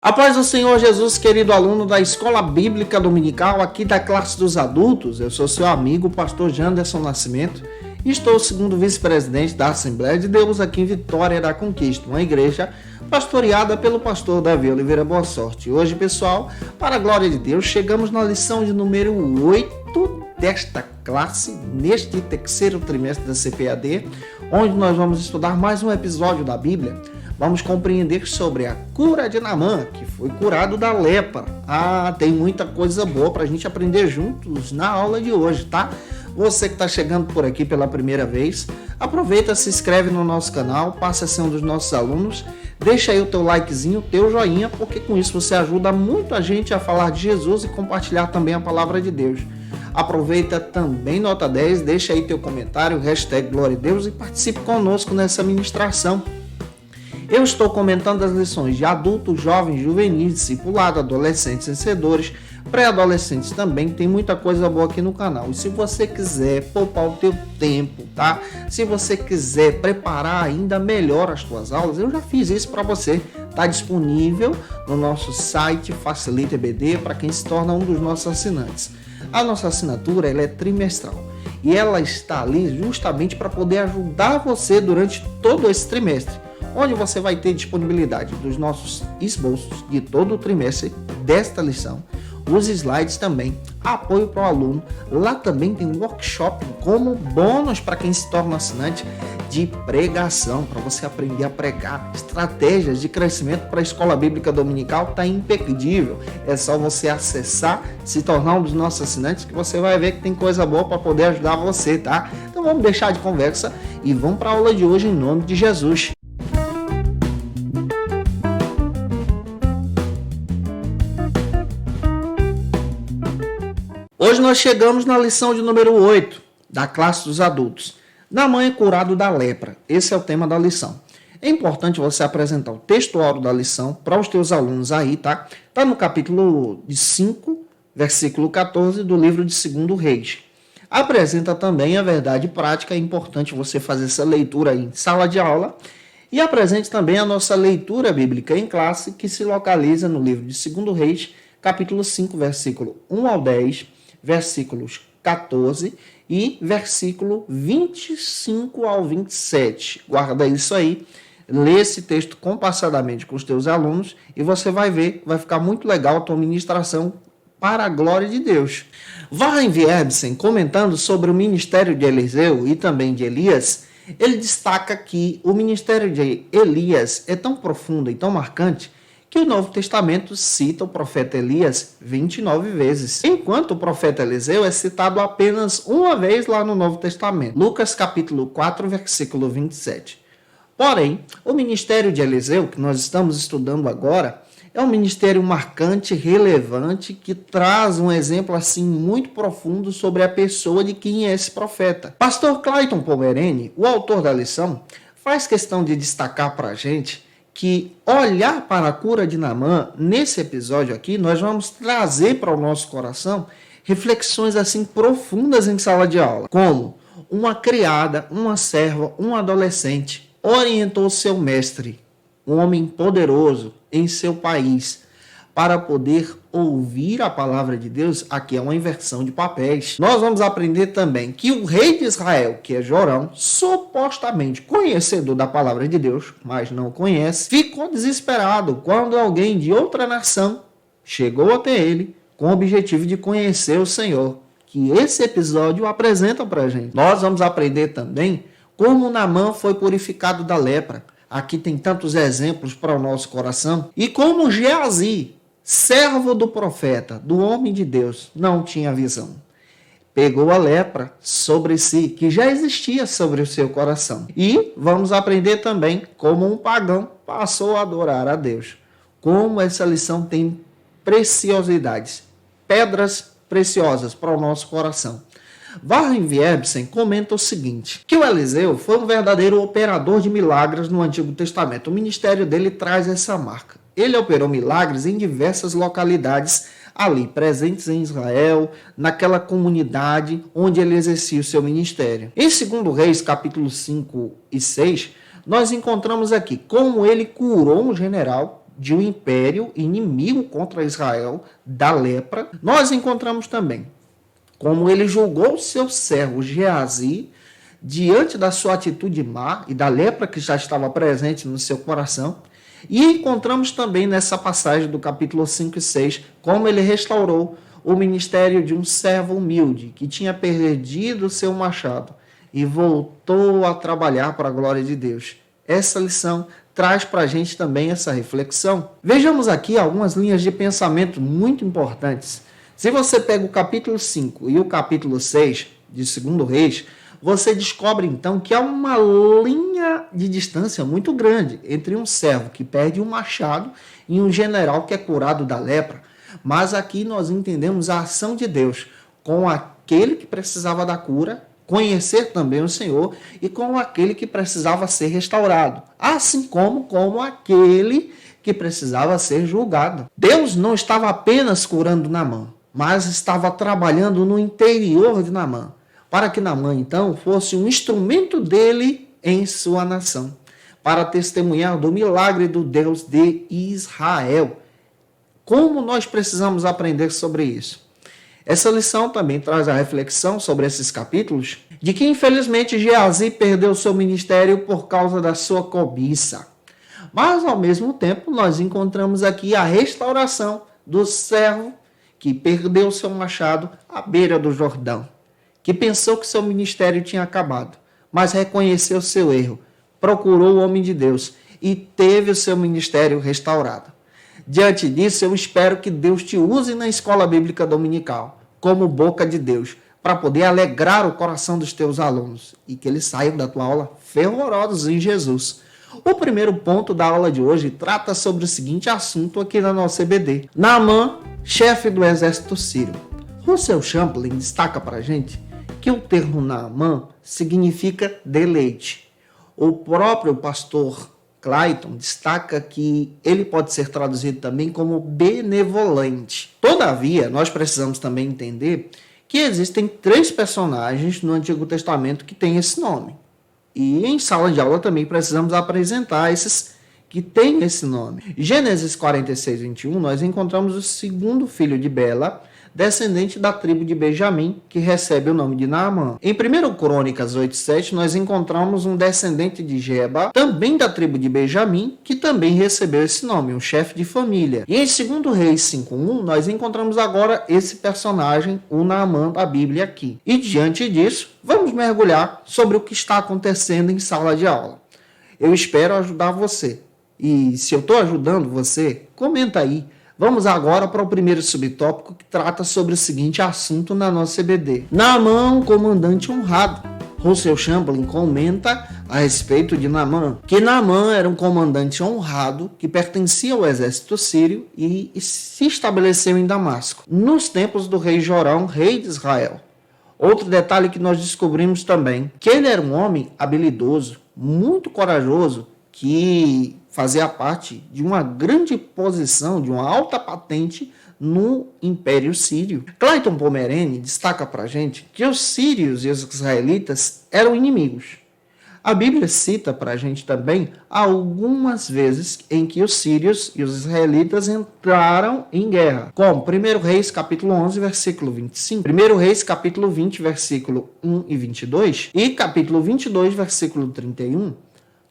A paz do Senhor Jesus, querido aluno da Escola Bíblica Dominical, aqui da classe dos adultos, eu sou seu amigo, pastor Janderson Nascimento, e estou segundo vice-presidente da Assembleia de Deus aqui em Vitória da Conquista, uma igreja pastoreada pelo pastor Davi Oliveira Boa Sorte. Hoje, pessoal, para a glória de Deus, chegamos na lição de número 8 desta classe, neste terceiro trimestre da CPAD, onde nós vamos estudar mais um episódio da Bíblia. Vamos compreender sobre a cura de Naamã, que foi curado da lepra. Tem muita coisa boa para a gente aprender juntos na aula de hoje, tá? Você que está chegando por aqui pela primeira vez, aproveita, se inscreve no nosso canal, passa a ser um dos nossos alunos, deixa aí o teu likezinho, o teu joinha, porque com isso você ajuda muito a gente a falar de Jesus e compartilhar também a palavra de Deus. Aproveita também nota 10, deixa aí teu comentário, hashtag Glória a Deus e participe conosco nessa ministração. Eu estou comentando as lições de adultos, jovens, juvenis, discipulado, adolescentes, vencedores, pré-adolescentes também. Tem muita coisa boa aqui no canal. E se você quiser poupar o teu tempo, tá? Se você quiser preparar ainda melhor as tuas aulas, eu já fiz isso para você. Está disponível no nosso site Facilita EBD para quem se torna um dos nossos assinantes. A nossa assinatura ela é trimestral e ela está ali justamente para poder ajudar você durante todo esse trimestre, onde você vai ter disponibilidade dos nossos esboços de todo o trimestre desta lição, os slides também, apoio para o aluno. Lá também tem um workshop como bônus para quem se torna assinante de pregação, para você aprender a pregar. Estratégias de crescimento para a Escola Bíblica Dominical está imperdível. É só você acessar, se tornar um dos nossos assinantes, que você vai ver que tem coisa boa para poder ajudar você, tá? Então vamos deixar de conversa e vamos para a aula de hoje em nome de Jesus. Hoje nós chegamos na lição de número 8 da classe dos adultos. Naamã é curado da lepra. Esse é o tema da lição. É importante você apresentar o textuário da lição para os teus alunos aí, tá? Está no capítulo 5, versículo 14 do livro de 2 Reis. Apresenta também a verdade prática. É importante você fazer essa leitura aí em sala de aula. E apresente também a nossa leitura bíblica em classe, que se localiza no livro de 2 Reis, capítulo 5, versículo 1 ao 10, versículos 14 e versículo 25 ao 27. Guarda isso aí, lê esse texto compassadamente com os teus alunos e você vai ver, vai ficar muito legal a tua ministração para a glória de Deus. Warren Wierbsen, comentando sobre o ministério de Eliseu e também de Elias, ele destaca que o ministério de Elias é tão profundo e tão marcante que o Novo Testamento cita o profeta Elias 29 vezes, enquanto o profeta Eliseu é citado apenas uma vez lá no Novo Testamento, Lucas capítulo 4, versículo 27. Porém, o ministério de Eliseu, que nós estamos estudando agora, é um ministério marcante, relevante, que traz um exemplo assim muito profundo sobre a pessoa de quem é esse profeta. Pastor Clayton Pomerene, o autor da lição, faz questão de destacar para a gente que olhar para a cura de Naamã, nesse episódio aqui, nós vamos trazer para o nosso coração reflexões assim profundas em sala de aula, como uma criada, uma serva, um adolescente orientou seu mestre, um homem poderoso em seu país, para poder ouvir a palavra de Deus. Aqui é uma inversão de papéis. Nós vamos aprender também que o rei de Israel, que é Jorão, supostamente conhecedor da palavra de Deus, mas não conhece, ficou desesperado quando alguém de outra nação chegou até ele com o objetivo de conhecer o Senhor, que esse episódio apresenta para a gente. Nós vamos aprender também como Naamã foi purificado da lepra. Aqui tem tantos exemplos para o nosso coração. E como Geazi, servo do profeta, do homem de Deus, não tinha visão. Pegou a lepra sobre si, que já existia sobre o seu coração. E vamos aprender também como um pagão passou a adorar a Deus. Como essa lição tem preciosidades, pedras preciosas para o nosso coração. Warren Wierbsen comenta o seguinte, que o Eliseu foi um verdadeiro operador de milagres no Antigo Testamento. O ministério dele traz essa marca. Ele operou milagres em diversas localidades ali, presentes em Israel, naquela comunidade onde ele exercia o seu ministério. Em 2 Reis, capítulos 5 e 6, nós encontramos aqui como ele curou um general de um império inimigo contra Israel, da lepra. Nós encontramos também como ele julgou seu servo Geazi diante da sua atitude má e da lepra que já estava presente no seu coração. E encontramos também nessa passagem do capítulo 5 e 6 como ele restaurou o ministério de um servo humilde que tinha perdido seu machado e voltou a trabalhar para a glória de Deus. Essa lição traz para a gente também essa reflexão. Vejamos aqui algumas linhas de pensamento muito importantes. Se você pega o capítulo 5 e o capítulo 6 de 2 Reis, você descobre então que há uma linha de distância muito grande entre um servo que perde um machado e um general que é curado da lepra. Mas aqui nós entendemos a ação de Deus com aquele que precisava da cura, conhecer também o Senhor, e com aquele que precisava ser restaurado, assim como aquele que precisava ser julgado. Deus não estava apenas curando Naamã, mas estava trabalhando no interior de Naamã, para que Naamã, então, fosse um instrumento dele em sua nação, para testemunhar do milagre do Deus de Israel. Como nós precisamos aprender sobre isso? Essa lição também traz a reflexão sobre esses capítulos, de que infelizmente Geazi perdeu seu ministério por causa da sua cobiça. Mas, ao mesmo tempo, nós encontramos aqui a restauração do servo que perdeu seu machado à beira do Jordão, que pensou que seu ministério tinha acabado, mas reconheceu seu erro, procurou o homem de Deus e teve o seu ministério restaurado. Diante disso, eu espero que Deus te use na escola bíblica dominical, como boca de Deus, para poder alegrar o coração dos teus alunos e que eles saiam da tua aula fervorosos em Jesus. O primeiro ponto da aula de hoje trata sobre o seguinte assunto aqui na nossa EBD. Naamã, chefe do exército sírio. Russell Champlin destaca para a gente que o termo Naamã significa deleite. O próprio pastor Clayton destaca que ele pode ser traduzido também como benevolente. Todavia, nós precisamos também entender que existem 3 personagens no Antigo Testamento que têm esse nome. E em sala de aula também precisamos apresentar esses que têm esse nome. Em Gênesis 46, 21, nós encontramos o segundo filho de Bela, descendente da tribo de Benjamim, que recebe o nome de Naamã. Em 1 Crônicas 8:7, nós encontramos um descendente de Geba, também da tribo de Benjamim, que também recebeu esse nome, um chefe de família. E em 2 Reis 5:1, nós encontramos agora esse personagem, o Naamã da Bíblia aqui. E diante disso, vamos mergulhar sobre o que está acontecendo em sala de aula. Eu espero ajudar você. E se eu estou ajudando você, comenta aí. Vamos agora para o primeiro subtópico que trata sobre o seguinte assunto na nossa EBD. Naamã, um comandante honrado. Russell Champlin comenta a respeito de Naamã, que Naamã era um comandante honrado que pertencia ao exército sírio e se estabeleceu em Damasco, nos tempos do rei Jorão, rei de Israel. Outro detalhe que nós descobrimos também, que ele era um homem habilidoso, muito corajoso, que fazia parte de uma grande posição, de uma alta patente no Império Sírio. Clayton Pomerene destaca para a gente que os sírios e os israelitas eram inimigos. A Bíblia cita para a gente também algumas vezes em que os sírios e os israelitas entraram em guerra, como 1 Reis capítulo 11, versículo 25, 1 Reis capítulo 20, versículo 1 e 22 e capítulo 22, versículo 31.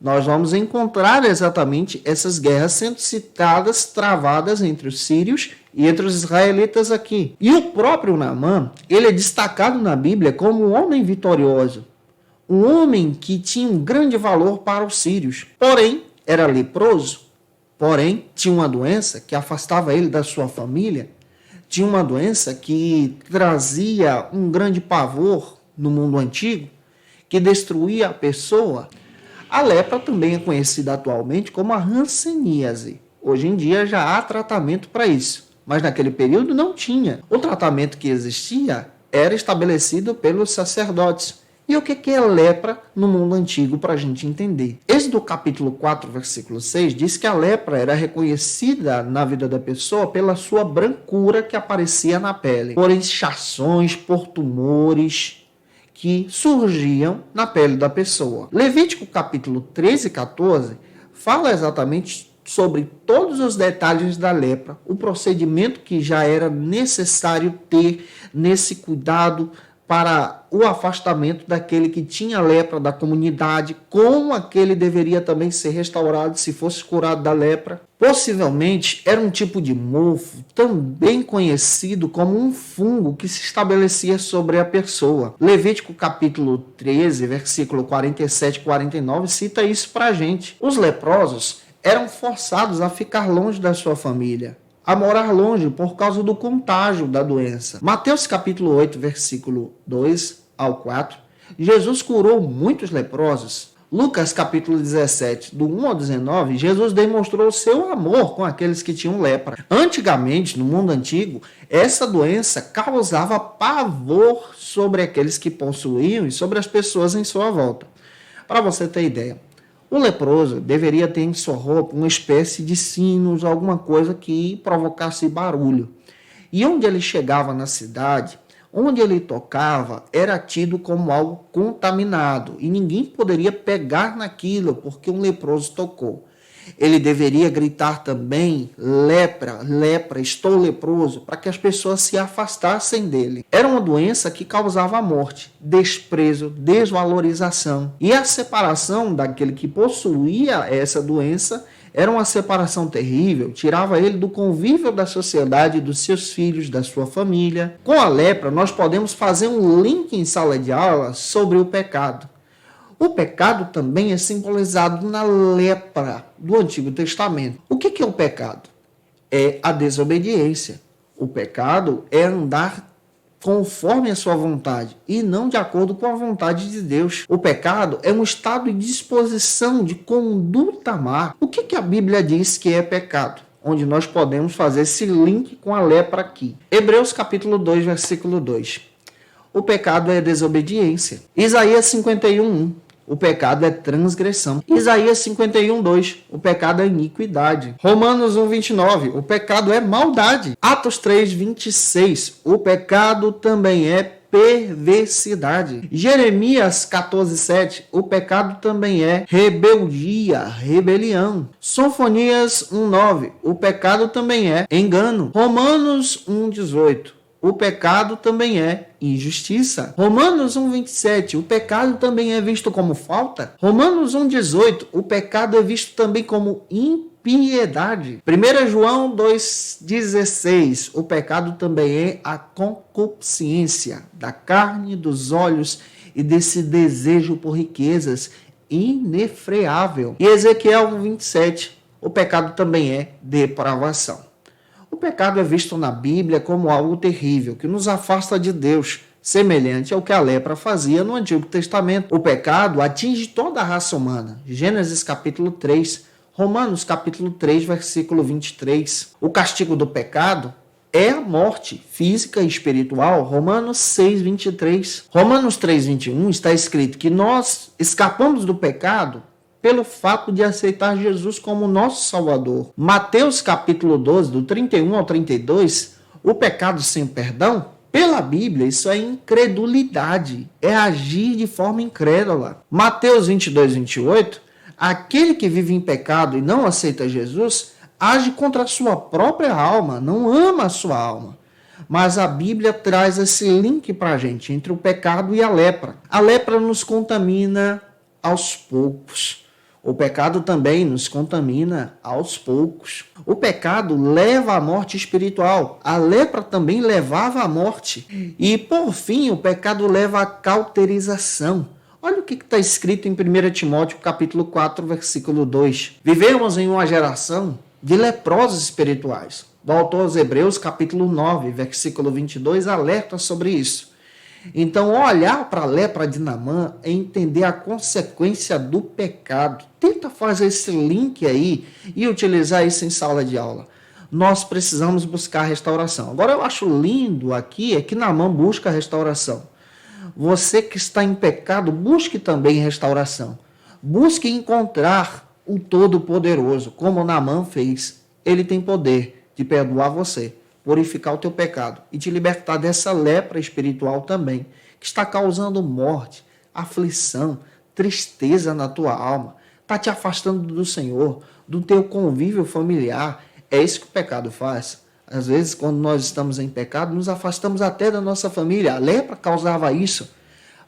Nós vamos encontrar exatamente essas guerras sendo citadas, travadas entre os sírios e entre os israelitas aqui. E o próprio Naamã, ele é destacado na Bíblia como um homem vitorioso, um homem que tinha um grande valor para os sírios. Porém, era leproso, porém, tinha uma doença que afastava ele da sua família, tinha uma doença que trazia um grande pavor no mundo antigo, que destruía a pessoa. A lepra também é conhecida atualmente como a hanseníase. Hoje em dia já há tratamento para isso, mas naquele período não tinha. O tratamento que existia era estabelecido pelos sacerdotes. E o que é lepra no mundo antigo para a gente entender? Êxodo capítulo 4, versículo 6 diz que a lepra era reconhecida na vida da pessoa pela sua brancura que aparecia na pele, por inchações, por tumores que surgiam na pele da pessoa. Levítico capítulo 13 e 14 fala exatamente sobre todos os detalhes da lepra, o procedimento que já era necessário ter nesse cuidado para o afastamento daquele que tinha lepra da comunidade, como aquele deveria também ser restaurado se fosse curado da lepra. Possivelmente era um tipo de mofo, também conhecido como um fungo que se estabelecia sobre a pessoa. Levítico capítulo 13, versículo 47 e 49 cita isso para a gente. Os leprosos eram forçados a ficar longe da sua família, a morar longe por causa do contágio da doença. Mateus capítulo 8, versículo 2 ao 4, Jesus curou muitos leprosos. Lucas capítulo 17, do 1 ao 19, Jesus demonstrou seu amor com aqueles que tinham lepra. Antigamente, no mundo antigo, essa doença causava pavor sobre aqueles que possuíam e sobre as pessoas em sua volta. Para você ter ideia, o leproso deveria ter em sua roupa uma espécie de sinos, alguma coisa que provocasse barulho. E onde ele chegava na cidade, onde ele tocava, era tido como algo contaminado. E ninguém poderia pegar naquilo porque um leproso tocou. Ele deveria gritar também, lepra, lepra, estou leproso, para que as pessoas se afastassem dele. Era uma doença que causava a morte, desprezo, desvalorização. E a separação daquele que possuía essa doença era uma separação terrível, tirava ele do convívio da sociedade, dos seus filhos, da sua família. Com a lepra, nós podemos fazer um link em sala de aula sobre o pecado. O pecado também é simbolizado na lepra do Antigo Testamento. O que é o pecado? É a desobediência. O pecado é andar conforme a sua vontade e não de acordo com a vontade de Deus. O pecado é um estado de disposição de conduta má. O que a Bíblia diz que é pecado? Onde nós podemos fazer esse link com a lepra aqui. Hebreus capítulo 2, versículo 2. O pecado é desobediência. Isaías 51:1. O pecado é transgressão. Isaías 51:2. O pecado é iniquidade. Romanos 1:29. O pecado é maldade. Atos 3:26. O pecado também é perversidade. Jeremias 14:7. O pecado também é rebeldia, rebelião. Sofonias 1:9. O pecado também é engano. Romanos 1:18. O pecado também é injustiça. Romanos 1:27. O pecado também é visto como falta. Romanos 1:18. O pecado é visto também como impiedade. 1 João 2:16. O pecado também é a concupiscência da carne, dos olhos e desse desejo por riquezas inefreável. E Ezequiel 1:27. O pecado também é depravação. O pecado é visto na Bíblia como algo terrível, que nos afasta de Deus, semelhante ao que a lepra fazia no Antigo Testamento. O pecado atinge toda a raça humana. Gênesis capítulo 3, Romanos capítulo 3, versículo 23. O castigo do pecado é a morte física e espiritual. Romanos 6:23. Romanos 3:21 está escrito que nós escapamos do pecado pelo fato de aceitar Jesus como nosso Salvador. Mateus capítulo 12, do 31 ao 32, o pecado sem perdão, pela Bíblia, isso é incredulidade, é agir de forma incrédula. Mateus 22:28, aquele que vive em pecado e não aceita Jesus, age contra a sua própria alma, não ama a sua alma. Mas a Bíblia traz esse link para a gente, entre o pecado e a lepra. A lepra nos contamina aos poucos. O pecado também nos contamina aos poucos. O pecado leva à morte espiritual. A lepra também levava à morte. E, por fim, o pecado leva à cauterização. Olha o que está escrito em 1 Timóteo capítulo 4, versículo 2. Vivemos em uma geração de leprosos espirituais. O autor aos Hebreus capítulo 9, versículo 22, alerta sobre isso. Então, olhar para a lepra de Naamã é entender a consequência do pecado. Tenta fazer esse link aí e utilizar isso em sala de aula. Nós precisamos buscar restauração. Agora, eu acho lindo aqui é que Naamã busca restauração. Você que está em pecado, busque também restauração. Busque encontrar o Todo-Poderoso, como Naamã fez. Ele tem poder de perdoar você, purificar o teu pecado e te libertar dessa lepra espiritual também, que está causando morte, aflição, tristeza na tua alma, está te afastando do Senhor, do teu convívio familiar. É isso que o pecado faz. Às vezes, quando nós estamos em pecado, nos afastamos até da nossa família. A lepra causava isso.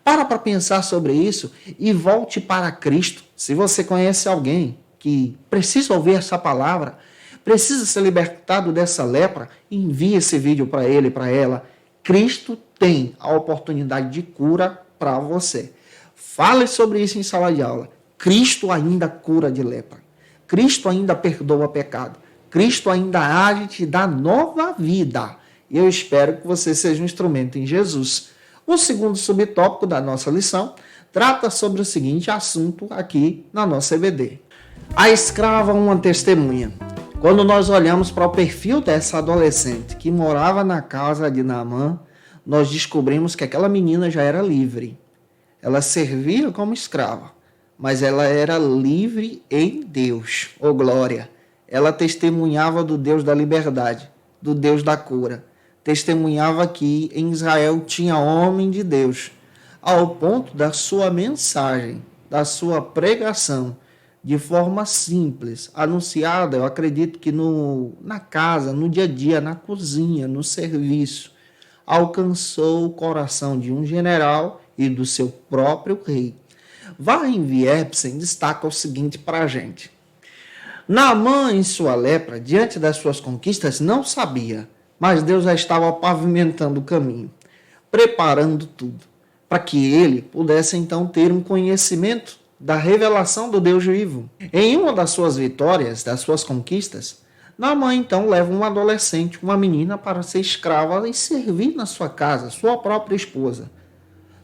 Para pensar sobre isso e volte para Cristo. Se você conhece alguém que precisa ouvir essa palavra, precisa ser libertado dessa lepra, envie esse vídeo para ele, para ela. Cristo tem a oportunidade de cura para você. Fale sobre isso em sala de aula. Cristo ainda cura de lepra. Cristo ainda perdoa pecado. Cristo ainda age e te dá nova vida. E eu espero que você seja um instrumento em Jesus. O segundo subtópico da nossa lição trata sobre o seguinte assunto aqui na nossa EBD. A escrava, uma testemunha. Quando nós olhamos para o perfil dessa adolescente que morava na casa de Naamã, nós descobrimos que aquela menina já era livre. Ela servia como escrava, mas ela era livre em Deus. Oh, glória! Ela testemunhava do Deus da liberdade, do Deus da cura. Testemunhava que em Israel tinha homem de Deus, ao ponto da sua mensagem, da sua pregação, de forma simples, anunciada, eu acredito que na casa, no dia a dia, na cozinha, no serviço, alcançou o coração de um general e do seu próprio rei. Warren Wiersbe destaca o seguinte para a gente. Naamã, em sua lepra, diante das suas conquistas, não sabia, mas Deus já estava pavimentando o caminho, preparando tudo, para que ele pudesse então ter um conhecimento da revelação do Deus vivo. Em uma das suas vitórias, das suas conquistas, Naamã então leva uma adolescente, uma menina, para ser escrava e servir na sua casa, sua própria esposa.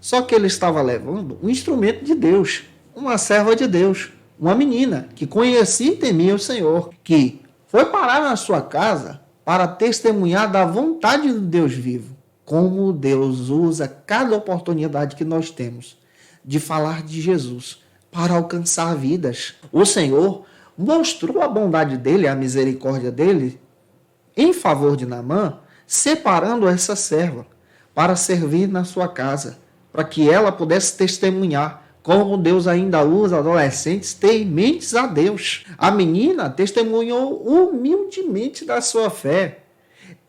Só que ele estava levando um instrumento de Deus, uma serva de Deus, uma menina que conhecia e temia o Senhor, que foi parar na sua casa para testemunhar da vontade do Deus vivo. Como Deus usa cada oportunidade que nós temos de falar de Jesus para alcançar vidas. O Senhor mostrou a bondade dele, a misericórdia dele, em favor de Naamã, separando essa serva para servir na sua casa, para que ela pudesse testemunhar como Deus ainda usa adolescentes tementes a Deus. A menina testemunhou humildemente da sua fé.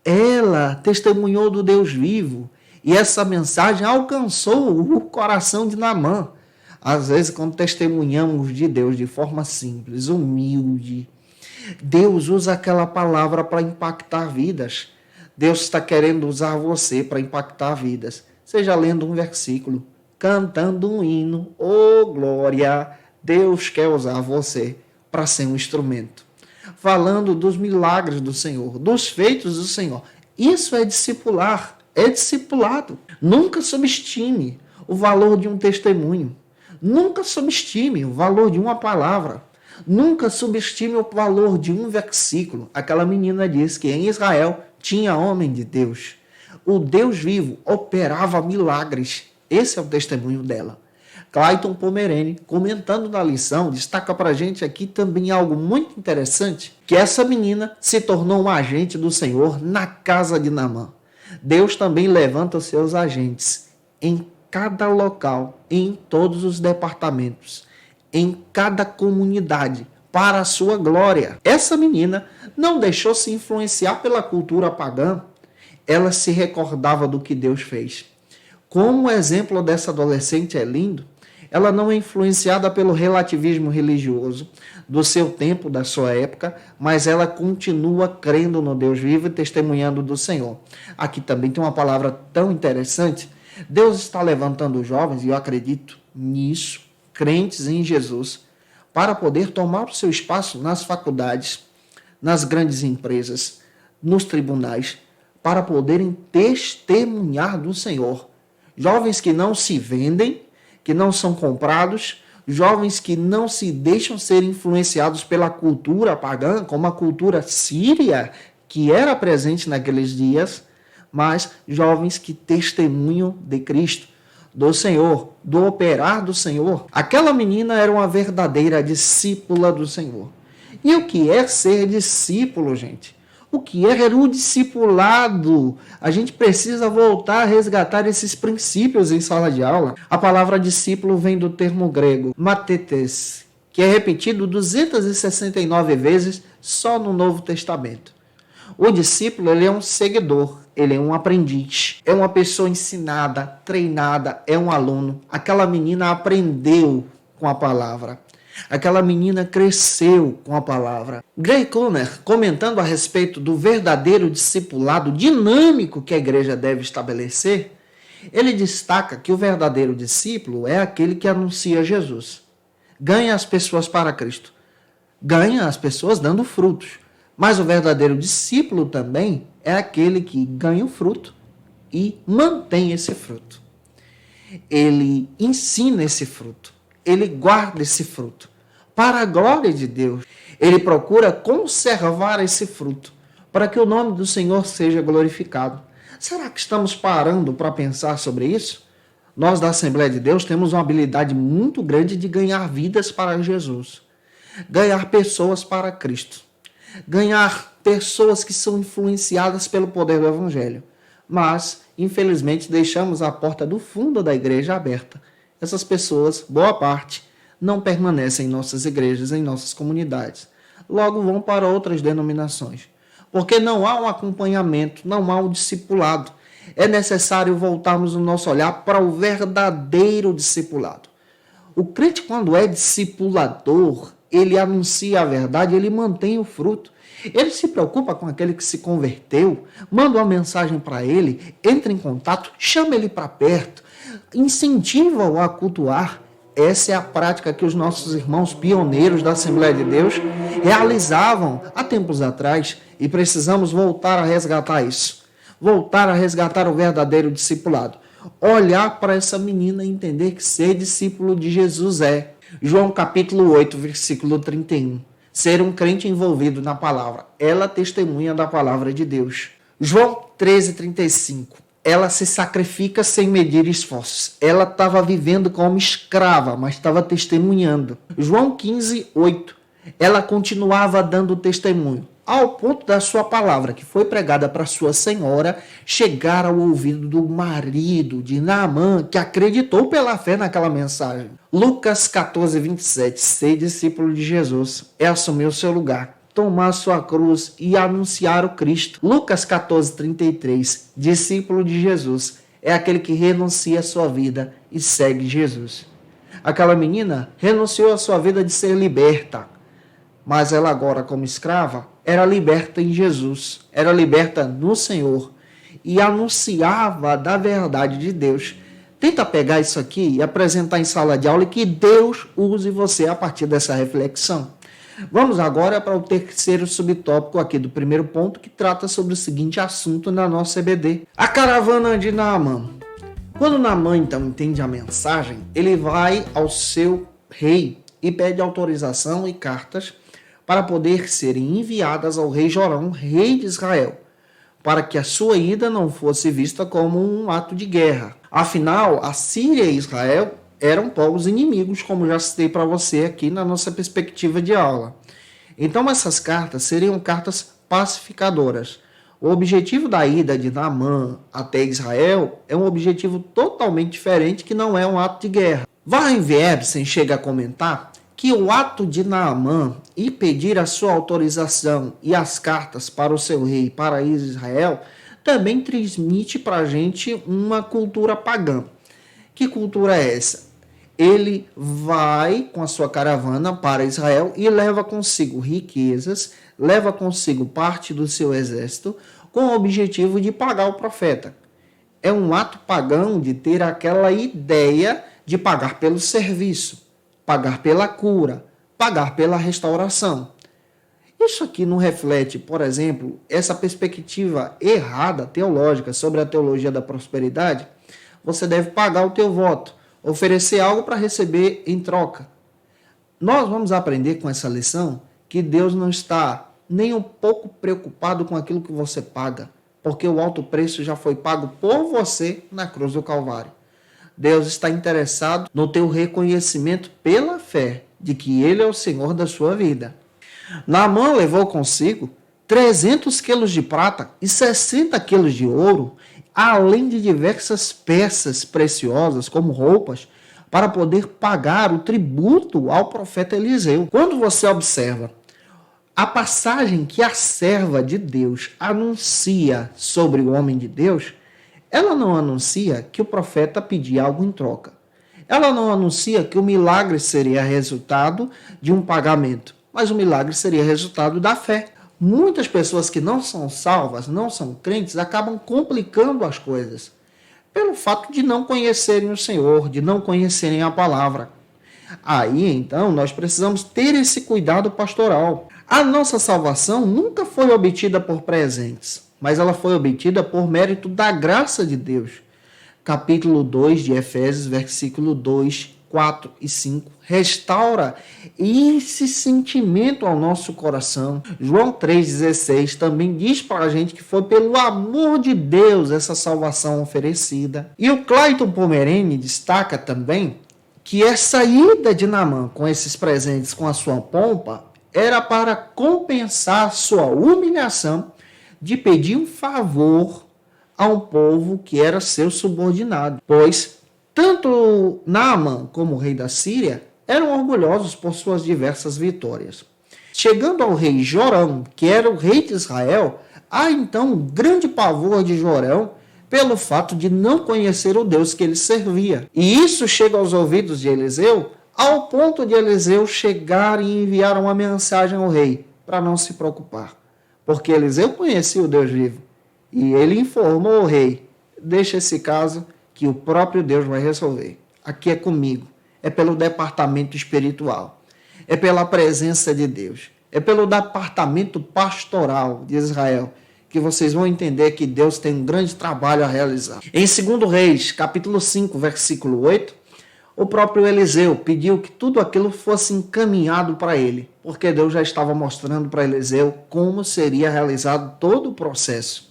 Ela testemunhou do Deus vivo e essa mensagem alcançou o coração de Naamã. Às vezes, quando testemunhamos de Deus de forma simples, humilde, Deus usa aquela palavra para impactar vidas. Deus está querendo usar você para impactar vidas. Seja lendo um versículo, cantando um hino, oh glória, Deus quer usar você para ser um instrumento. Falando dos milagres do Senhor, dos feitos do Senhor. Isso é discipular, é discipulado. Nunca subestime o valor de um testemunho. Nunca subestime o valor de uma palavra. Nunca subestime o valor de um versículo. Aquela menina diz que em Israel tinha homem de Deus. O Deus vivo operava milagres. Esse é o testemunho dela. Clayton Pomerene, comentando na lição, destaca para a gente aqui também algo muito interessante, que essa menina se tornou um agente do Senhor na casa de Naamã. Deus também levanta os seus agentes em cada local, em todos os departamentos, em cada comunidade, para a sua glória. Essa menina não deixou se influenciar pela cultura pagã, ela se recordava do que Deus fez. Como o exemplo dessa adolescente é lindo, ela não é influenciada pelo relativismo religioso do seu tempo, da sua época, mas ela continua crendo no Deus vivo e testemunhando do Senhor. Aqui também tem uma palavra tão interessante. Deus está levantando jovens, e eu acredito nisso, crentes em Jesus, para poder tomar o seu espaço nas faculdades, nas grandes empresas, nos tribunais, para poderem testemunhar do Senhor. Jovens que não se vendem, que não são comprados, jovens que não se deixam ser influenciados pela cultura pagã, como a cultura síria, que era presente naqueles dias, mas jovens que testemunham de Cristo, do Senhor, do operar do Senhor. Aquela menina era uma verdadeira discípula do Senhor. E o que é ser discípulo, gente? O que é o discipulado? A gente precisa voltar a resgatar esses princípios em sala de aula. A palavra discípulo vem do termo grego matetes, que é repetido 269 vezes só no Novo Testamento. O discípulo, ele é um seguidor, ele é um aprendiz, é uma pessoa ensinada, treinada, é um aluno. Aquela menina aprendeu com a palavra. Aquela menina cresceu com a palavra. Gray Conner, comentando a respeito do verdadeiro discipulado dinâmico que a igreja deve estabelecer, ele destaca que o verdadeiro discípulo é aquele que anuncia Jesus. Ganha as pessoas para Cristo. Ganha as pessoas dando frutos. Mas o verdadeiro discípulo também é aquele que ganha o fruto e mantém esse fruto. Ele ensina esse fruto. Ele guarda esse fruto. Para a glória de Deus, ele procura conservar esse fruto, para que o nome do Senhor seja glorificado. Será que estamos parando para pensar sobre isso? Nós da Assembleia de Deus temos uma habilidade muito grande de ganhar vidas para Jesus, ganhar pessoas para Cristo, ganhar pessoas que são influenciadas pelo poder do Evangelho. Mas, infelizmente, deixamos a porta do fundo da igreja aberta. Essas pessoas, boa parte, não permanecem em nossas igrejas, em nossas comunidades. Logo vão para outras denominações. Porque não há um acompanhamento, não há um discipulado. É necessário voltarmos o nosso olhar para o verdadeiro discipulado. O crente, quando é discipulador, ele anuncia a verdade, ele mantém o fruto. Ele se preocupa com aquele que se converteu, manda uma mensagem para ele, entra em contato, chama ele para perto, incentiva-o a cultuar. Essa é a prática que os nossos irmãos pioneiros da Assembleia de Deus realizavam há tempos atrás e precisamos voltar a resgatar isso. Voltar a resgatar o verdadeiro discipulado. Olhar para essa menina e entender que ser discípulo de Jesus é. João capítulo 8, versículo 31. Ser um crente envolvido na palavra. Ela testemunha da palavra de Deus. João 13, 35. Ela se sacrifica sem medir esforços. Ela estava vivendo como escrava, mas estava testemunhando. João 15, 8. Ela continuava dando testemunho, ao ponto da sua palavra, que foi pregada para sua senhora, chegar ao ouvido do marido de Naamã, que acreditou pela fé naquela mensagem. Lucas 14, 27. Ser discípulo de Jesus é assumir o seu lugar, tomar sua cruz e anunciar o Cristo. Lucas 14, 33. Discípulo de Jesus é aquele que renuncia a sua vida e segue Jesus. Aquela menina renunciou a sua vida de ser liberta, mas ela agora, como escrava, era liberta em Jesus, era liberta no Senhor e anunciava da verdade de Deus. Tenta pegar isso aqui e apresentar em sala de aula e que Deus use você a partir dessa reflexão. Vamos agora para o terceiro subtópico aqui do primeiro ponto, que trata sobre o seguinte assunto na nossa EBD. A caravana de Naamã. Quando Naamã, então, entende a mensagem, ele vai ao seu rei e pede autorização e cartas para poder serem enviadas ao rei Jorão, rei de Israel, para que a sua ida não fosse vista como um ato de guerra. Afinal, a Síria e Israel eram povos inimigos, como já citei para você aqui na nossa perspectiva de aula. Então, essas cartas seriam cartas pacificadoras. O objetivo da ida de Naamã até Israel é um objetivo totalmente diferente, que não é um ato de guerra. Warren Wiersbe chega a comentar que o ato de Naamã ir pedir a sua autorização e as cartas para o seu rei, para Israel, também transmite para a gente uma cultura pagã. Que cultura é essa? Ele vai com a sua caravana para Israel e leva consigo riquezas, leva consigo parte do seu exército, com o objetivo de pagar o profeta. É um ato pagão de ter aquela ideia de pagar pelo serviço, pagar pela cura, pagar pela restauração. Isso aqui não reflete, por exemplo, essa perspectiva errada teológica sobre a teologia da prosperidade? Você deve pagar o teu voto, oferecer algo para receber em troca. Nós vamos aprender com essa lição que Deus não está nem um pouco preocupado com aquilo que você paga, porque o alto preço já foi pago por você na cruz do Calvário. Deus está interessado no teu reconhecimento pela fé de que Ele é o Senhor da sua vida. Naamã levou consigo 300 quilos de prata e 60 quilos de ouro, além de diversas peças preciosas, como roupas, para poder pagar o tributo ao profeta Eliseu. Quando você observa a passagem que a serva de Deus anuncia sobre o homem de Deus, ela não anuncia que o profeta pedia algo em troca. Ela não anuncia que o milagre seria resultado de um pagamento, mas o milagre seria resultado da fé. Muitas pessoas que não são salvas, não são crentes, acabam complicando as coisas pelo fato de não conhecerem o Senhor, de não conhecerem a palavra. Aí, então, nós precisamos ter esse cuidado pastoral. A nossa salvação nunca foi obtida por presentes, mas ela foi obtida por mérito da graça de Deus. Capítulo 2 de Efésios, versículo 2, 4 e 5, restaura esse sentimento ao nosso coração. João 3,16 também diz para a gente que foi pelo amor de Deus essa salvação oferecida. E o Clayton Pomerene destaca também que essa ida de Naamã com esses presentes, com a sua pompa, era para compensar sua humilhação de pedir um favor a um povo que era seu subordinado, pois tanto Naamã como o rei da Síria eram orgulhosos por suas diversas vitórias. Chegando ao rei Jorão, que era o rei de Israel, há então um grande pavor de Jorão pelo fato de não conhecer o Deus que ele servia. E isso chega aos ouvidos de Eliseu, ao ponto de Eliseu chegar e enviar uma mensagem ao rei para não se preocupar, porque Eliseu conhecia o Deus vivo. E ele informou o rei: deixa esse caso que o próprio Deus vai resolver. Aqui é comigo. É pelo departamento espiritual. É pela presença de Deus. É pelo departamento pastoral de Israel que vocês vão entender que Deus tem um grande trabalho a realizar. Em 2 Reis, capítulo 5, versículo 8, o próprio Eliseu pediu que tudo aquilo fosse encaminhado para ele, porque Deus já estava mostrando para Eliseu como seria realizado todo o processo.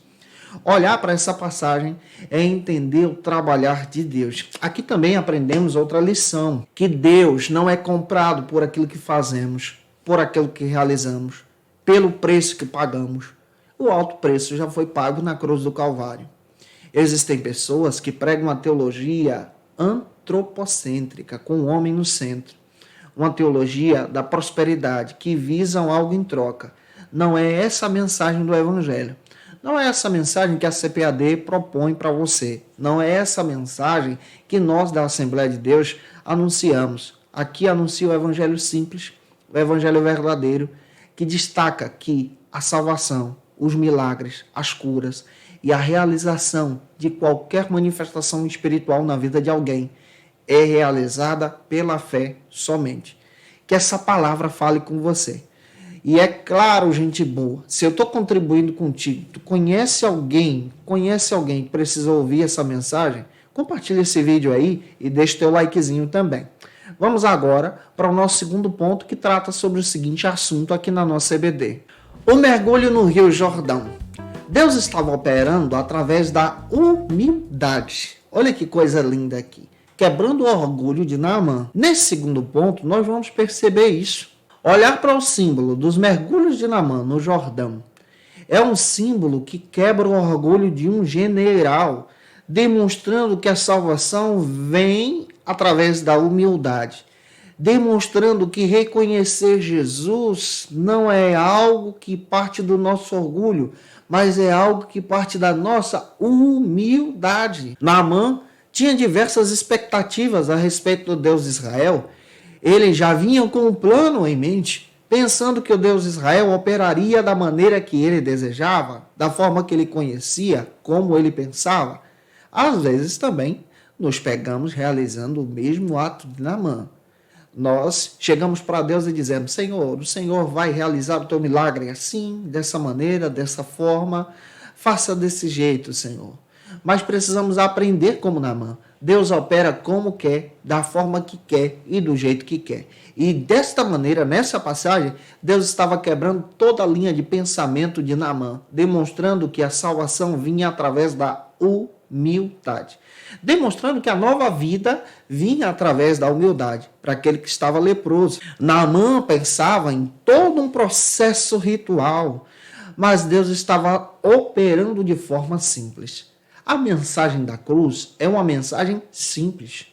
Olhar para essa passagem é entender o trabalhar de Deus. Aqui também aprendemos outra lição, que Deus não é comprado por aquilo que fazemos, por aquilo que realizamos, pelo preço que pagamos. O alto preço já foi pago na cruz do Calvário. Existem pessoas que pregam uma teologia antropocêntrica, com o homem no centro. Uma teologia da prosperidade, que visam algo em troca. Não é essa a mensagem do Evangelho. Não é essa mensagem que a CPAD propõe para você. Não é essa mensagem que nós da Assembleia de Deus anunciamos. Aqui anuncia o Evangelho simples, o Evangelho verdadeiro, que destaca que a salvação, os milagres, as curas e a realização de qualquer manifestação espiritual na vida de alguém é realizada pela fé somente. Que essa palavra fale com você. E é claro, gente boa, se eu estou contribuindo contigo, tu conhece alguém que precisa ouvir essa mensagem, compartilha esse vídeo aí e deixa teu likezinho também. Vamos agora para o nosso segundo ponto, que trata sobre o seguinte assunto aqui na nossa EBD. O mergulho no Rio Jordão. Deus estava operando através da humildade. Olha que coisa linda aqui. Quebrando o orgulho de Naamã. Nesse segundo ponto, nós vamos perceber isso. Olhar para o símbolo dos mergulhos de Naamã no Jordão é um símbolo que quebra o orgulho de um general, demonstrando que a salvação vem através da humildade, demonstrando que reconhecer Jesus não é algo que parte do nosso orgulho, mas é algo que parte da nossa humildade. Naamã tinha diversas expectativas a respeito do Deus de Israel. Ele já vinha com um plano em mente, pensando que o Deus de Israel operaria da maneira que ele desejava, da forma que ele conhecia, como ele pensava. Às vezes também nos pegamos realizando o mesmo ato de Naamã. Nós chegamos para Deus e dizemos: Senhor, o Senhor vai realizar o teu milagre assim, dessa maneira, dessa forma, faça desse jeito, Senhor. Mas precisamos aprender como Naamã. Deus opera como quer, da forma que quer e do jeito que quer. E desta maneira, nessa passagem, Deus estava quebrando toda a linha de pensamento de Naamã, demonstrando que a salvação vinha através da humildade. Demonstrando que a nova vida vinha através da humildade, para aquele que estava leproso. Naamã pensava em todo um processo ritual, mas Deus estava operando de forma simples. A mensagem da cruz é uma mensagem simples.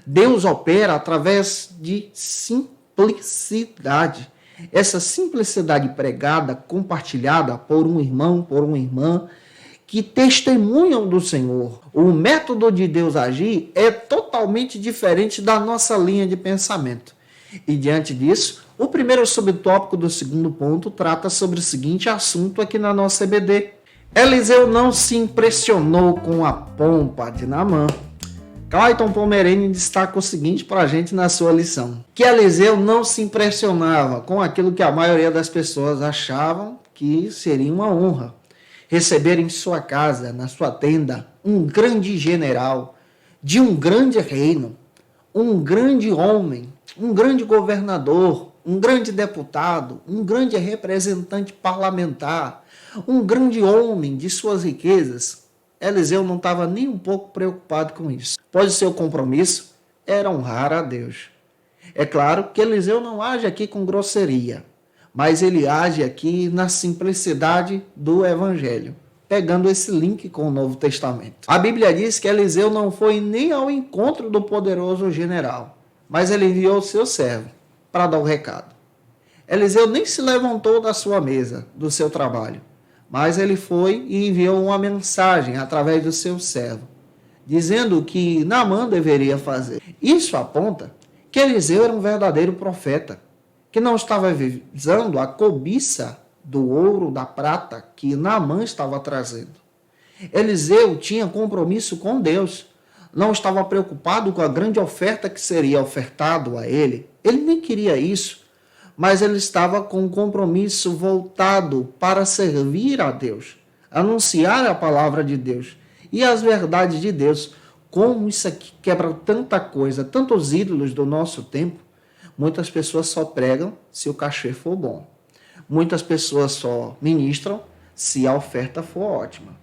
Deus opera através de simplicidade. Essa simplicidade pregada, compartilhada por um irmão, por uma irmã, que testemunham do Senhor. O método de Deus agir é totalmente diferente da nossa linha de pensamento. E diante disso, o primeiro subtópico do segundo ponto trata sobre o seguinte assunto aqui na nossa EBD. Eliseu não se impressionou com a pompa de Naamã. Clayton Pomerene destaca o seguinte para a gente na sua lição: que Eliseu não se impressionava com aquilo que a maioria das pessoas achavam que seria uma honra. Receber em sua casa, na sua tenda, um grande general de um grande reino, um grande homem, um grande governador, um grande deputado, um grande representante parlamentar, um grande homem de suas riquezas. Eliseu não estava nem um pouco preocupado com isso, pois o seu compromisso era honrar a Deus. É claro que Eliseu não age aqui com grosseria, mas ele age aqui na simplicidade do Evangelho, pegando esse link com o Novo Testamento. A Bíblia diz que Eliseu não foi nem ao encontro do poderoso general, mas ele enviou o seu servo para dar o recado. Eliseu nem se levantou da sua mesa, do seu trabalho, mas ele foi e enviou uma mensagem através do seu servo, dizendo o que Naamã deveria fazer. Isso aponta que Eliseu era um verdadeiro profeta, que não estava visando a cobiça do ouro, da prata que Naamã estava trazendo. Eliseu tinha compromisso com Deus, não estava preocupado com a grande oferta que seria ofertado a ele. Ele nem queria isso, mas ele estava com um compromisso voltado para servir a Deus, anunciar a palavra de Deus e as verdades de Deus. Como isso aqui quebra tanta coisa, tantos ídolos do nosso tempo. Muitas pessoas só pregam se o cachê for bom. Muitas pessoas só ministram se a oferta for ótima.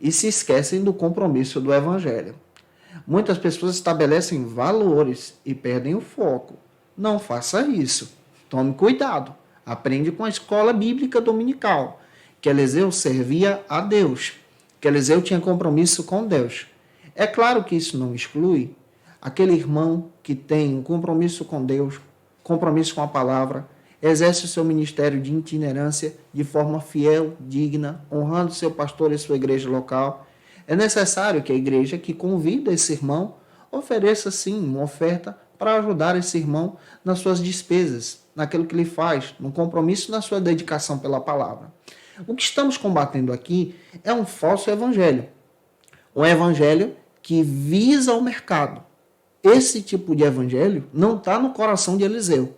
E se esquecem do compromisso do Evangelho. Muitas pessoas estabelecem valores e perdem o foco. Não faça isso. Tome cuidado. Aprende com a escola bíblica dominical, que Eliseu servia a Deus, que Eliseu tinha compromisso com Deus. É claro que isso não exclui aquele irmão que tem um compromisso com Deus, compromisso com a palavra, exerce o seu ministério de itinerância de forma fiel, digna, honrando seu pastor e sua igreja local. É necessário que a igreja que convida esse irmão ofereça, sim, uma oferta para ajudar esse irmão nas suas despesas, naquilo que ele faz, no compromisso, na sua dedicação pela palavra. O que estamos combatendo aqui é um falso evangelho. Um evangelho que visa o mercado. Esse tipo de evangelho não está no coração de Eliseu.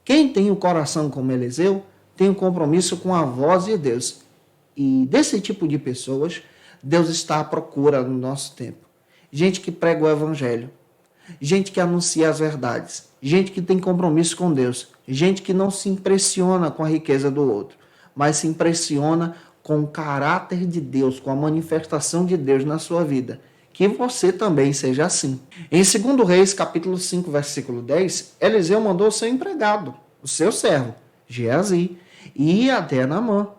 Quem tem o coração como Eliseu tem um compromisso com a voz de Deus. E desse tipo de pessoas, Deus está à procura no nosso tempo. Gente que prega o evangelho. Gente que anuncia as verdades. Gente que tem compromisso com Deus. Gente que não se impressiona com a riqueza do outro, mas se impressiona com o caráter de Deus, com a manifestação de Deus na sua vida. Que você também seja assim. Em 2 Reis, capítulo 5, versículo 10, Eliseu mandou o seu empregado, o seu servo, Geazi, ir até Naamã.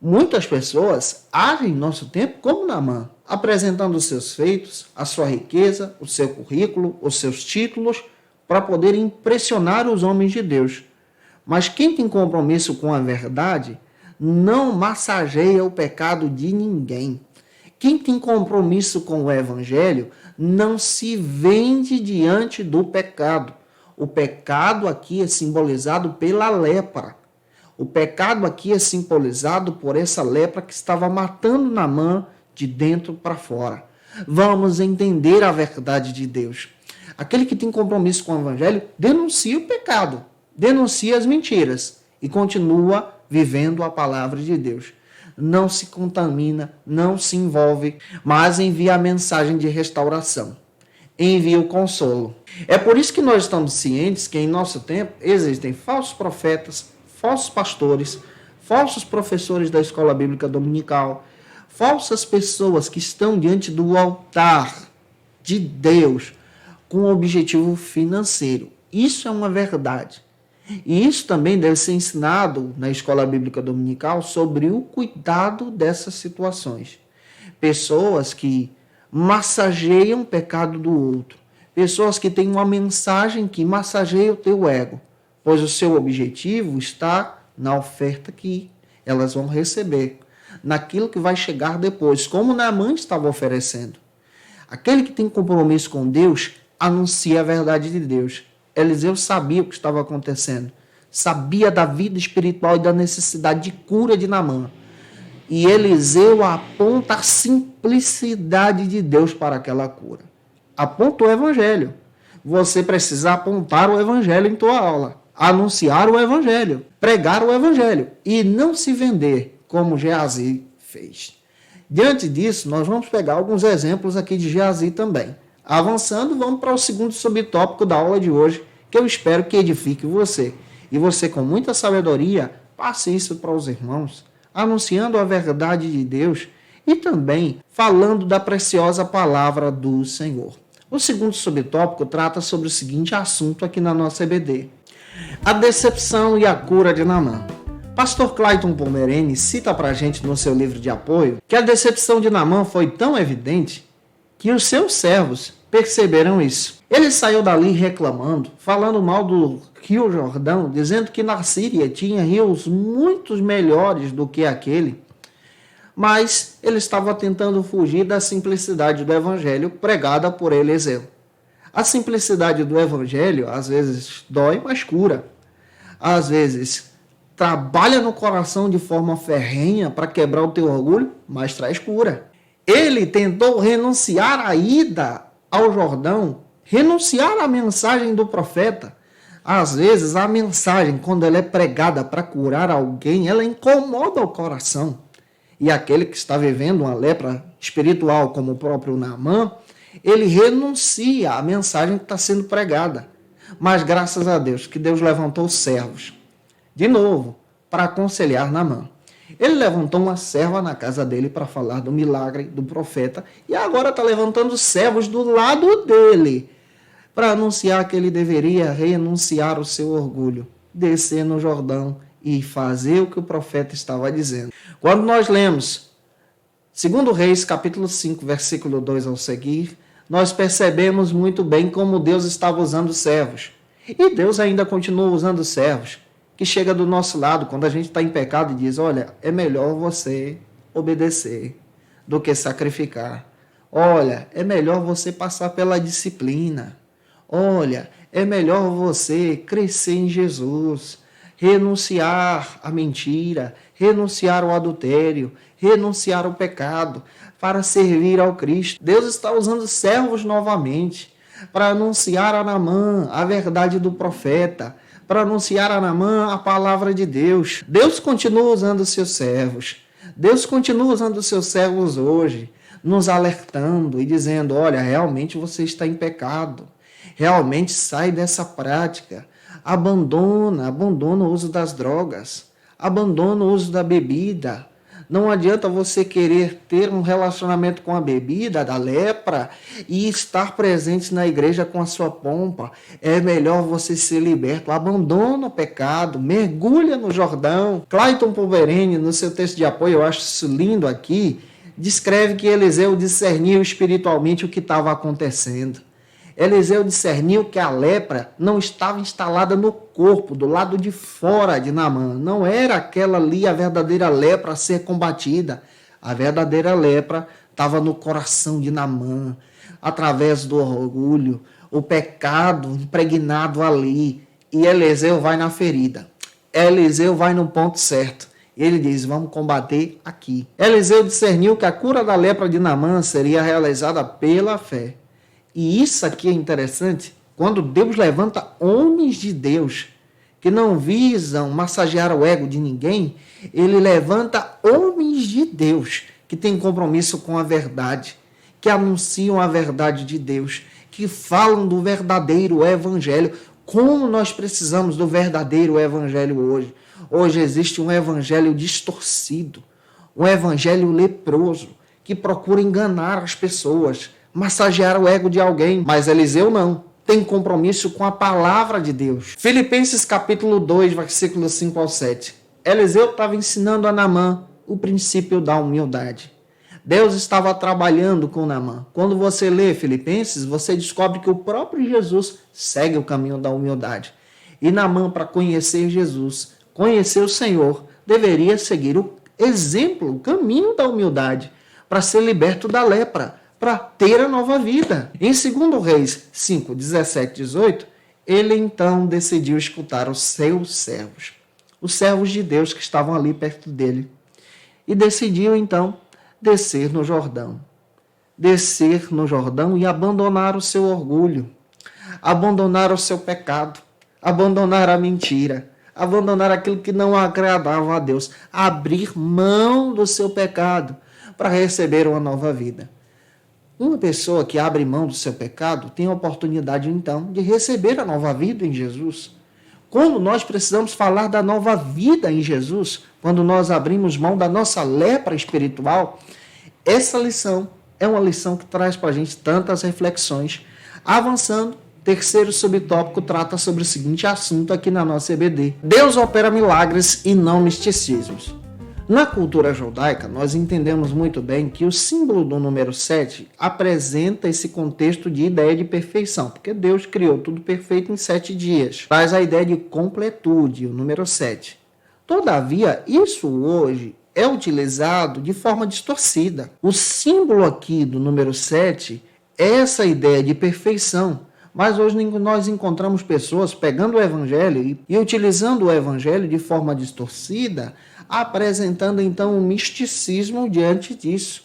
Muitas pessoas agem em nosso tempo como Naamã, apresentando os seus feitos, a sua riqueza, o seu currículo, os seus títulos, para poder impressionar os homens de Deus. Mas quem tem compromisso com a verdade não massageia o pecado de ninguém. Quem tem compromisso com o evangelho não se vende diante do pecado. O pecado aqui é simbolizado pela lepra. O pecado aqui é simbolizado por essa lepra que estava matando Naamã de dentro para fora. Vamos entender a verdade de Deus. Aquele que tem compromisso com o evangelho denuncia o pecado, denuncia as mentiras e continua vivendo a palavra de Deus. Não se contamina, não se envolve, mas envia a mensagem de restauração. Envia o consolo. É por isso que nós estamos cientes que em nosso tempo existem falsos profetas, falsos pastores, falsos professores da escola bíblica dominical, falsas pessoas que estão diante do altar de Deus com objetivo financeiro. Isso é uma verdade. E isso também deve ser ensinado na escola bíblica dominical sobre o cuidado dessas situações. Pessoas que massageiam o pecado do outro. pessoas que têm uma mensagem que massageia o teu ego, pois o seu objetivo está na oferta que elas vão receber, naquilo que vai chegar depois, como Naamã estava oferecendo. Aquele que tem compromisso com Deus anuncia a verdade de Deus. Eliseu sabia o que estava acontecendo, sabia da vida espiritual e da necessidade de cura de Naamã. E Eliseu aponta a simplicidade de Deus para aquela cura. Aponta o evangelho. Você precisa apontar o evangelho em tua aula, anunciar o evangelho, pregar o evangelho e não se vender como Geazi fez. Diante disso, nós vamos pegar alguns exemplos aqui de Geazi também. Avançando, vamos para o segundo subtópico da aula de hoje, que eu espero que edifique você. E você, com muita sabedoria, passe isso para os irmãos, anunciando a verdade de Deus e também falando da preciosa palavra do Senhor. O segundo subtópico trata sobre o seguinte assunto aqui na nossa EBD: a decepção e a cura de Naamã. Pastor Clayton Pomerene cita para a gente no seu livro de apoio que a decepção de Naamã foi tão evidente que os seus servos perceberam isso. Ele saiu dali reclamando, falando mal do Rio Jordão, dizendo que na Síria tinha rios muito melhores do que aquele, mas ele estava tentando fugir da simplicidade do evangelho pregada por Eliseu. A simplicidade do evangelho às vezes dói, mas cura. Às vezes trabalha no coração de forma ferrenha para quebrar o teu orgulho, mas traz cura. Ele tentou renunciar à ida ao Jordão, renunciar à mensagem do profeta. Às vezes a mensagem, quando ela é pregada para curar alguém, ela incomoda o coração. E aquele que está vivendo uma lepra espiritual, como o próprio Naamã, ele renuncia à mensagem que está sendo pregada. Mas graças a Deus, que Deus levantou servos, de novo, para aconselhar Naamã. Ele levantou uma serva na casa dele para falar do milagre do profeta e agora está levantando servos do lado dele para anunciar que ele deveria renunciar o seu orgulho, descer no Jordão e fazer o que o profeta estava dizendo. Quando nós lemos 2 Reis, capítulo 5, versículo 2 ao seguir, nós percebemos muito bem como Deus estava usando servos. E Deus ainda continua usando servos, que chega do nosso lado quando a gente está em pecado e diz: olha, é melhor você obedecer do que sacrificar. Olha, é melhor você passar pela disciplina. Olha, é melhor você crescer em Jesus, renunciar à mentira, renunciar ao adultério, renunciar ao pecado, para servir ao Cristo. Deus está usando servos novamente para anunciar a Naamã a verdade do profeta, para anunciar a Naamã a palavra de Deus. Deus continua usando os seus servos. Deus continua usando os seus servos hoje, nos alertando e dizendo: olha, realmente você está em pecado. Realmente sai dessa prática. Abandona o uso das drogas. Abandona o uso da bebida. Não adianta você querer ter um relacionamento com a bebida, da lepra, e estar presente na igreja com a sua pompa. É melhor você ser liberto. Abandona o pecado, mergulha no Jordão. Clayton Pomerene, no seu texto de apoio, eu acho isso lindo aqui, descreve que Eliseu discerniu espiritualmente o que estava acontecendo. Eliseu discerniu que a lepra não estava instalada no corpo, do lado de fora de Naamã. Não era aquela ali a verdadeira lepra a ser combatida. A verdadeira lepra estava no coração de Naamã, através do orgulho, o pecado impregnado ali. E Eliseu vai na ferida. Eliseu vai no ponto certo. Ele diz: vamos combater aqui. Eliseu discerniu que a cura da lepra de Naamã seria realizada pela fé. E isso aqui é interessante, quando Deus levanta homens de Deus que não visam massagear o ego de ninguém, ele levanta homens de Deus que têm compromisso com a verdade, que anunciam a verdade de Deus, que falam do verdadeiro evangelho. Como nós precisamos do verdadeiro evangelho hoje? Hoje existe um evangelho distorcido, um evangelho leproso, que procura enganar as pessoas, massagear o ego de alguém. Mas Eliseu não, tem compromisso com a palavra de Deus. Filipenses capítulo 2, versículo 5 ao 7. Eliseu estava ensinando a Naamã o princípio da humildade. Deus estava trabalhando com Naamã. Quando você lê Filipenses, você descobre que o próprio Jesus segue o caminho da humildade. E Naamã, para conhecer Jesus, conhecer o Senhor, deveria seguir o exemplo, o caminho da humildade, para ser liberto da lepra, para ter a nova vida. Em 2 Reis 5, 17, 18, ele então decidiu escutar os seus servos, os servos de Deus que estavam ali perto dele, e decidiu então descer no Jordão e abandonar o seu orgulho, abandonar o seu pecado, abandonar a mentira, abandonar aquilo que não agradava a Deus, abrir mão do seu pecado para receber uma nova vida. Uma pessoa que abre mão do seu pecado tem a oportunidade, então, de receber a nova vida em Jesus. Quando nós precisamos falar da nova vida em Jesus, quando nós abrimos mão da nossa lepra espiritual, essa lição é uma lição que traz para a gente tantas reflexões. Avançando, terceiro subtópico trata sobre o seguinte assunto aqui na nossa EBD: Deus opera milagres e não misticismos. Na cultura judaica, nós entendemos muito bem que o símbolo do número 7 apresenta esse contexto de ideia de perfeição, porque Deus criou tudo perfeito em 7 dias. Traz a ideia de completude, o número 7. Todavia, isso hoje é utilizado de forma distorcida. O símbolo aqui do número 7 é essa ideia de perfeição. Mas hoje nós encontramos pessoas pegando o evangelho e utilizando o evangelho de forma distorcida, apresentando então um misticismo diante disso.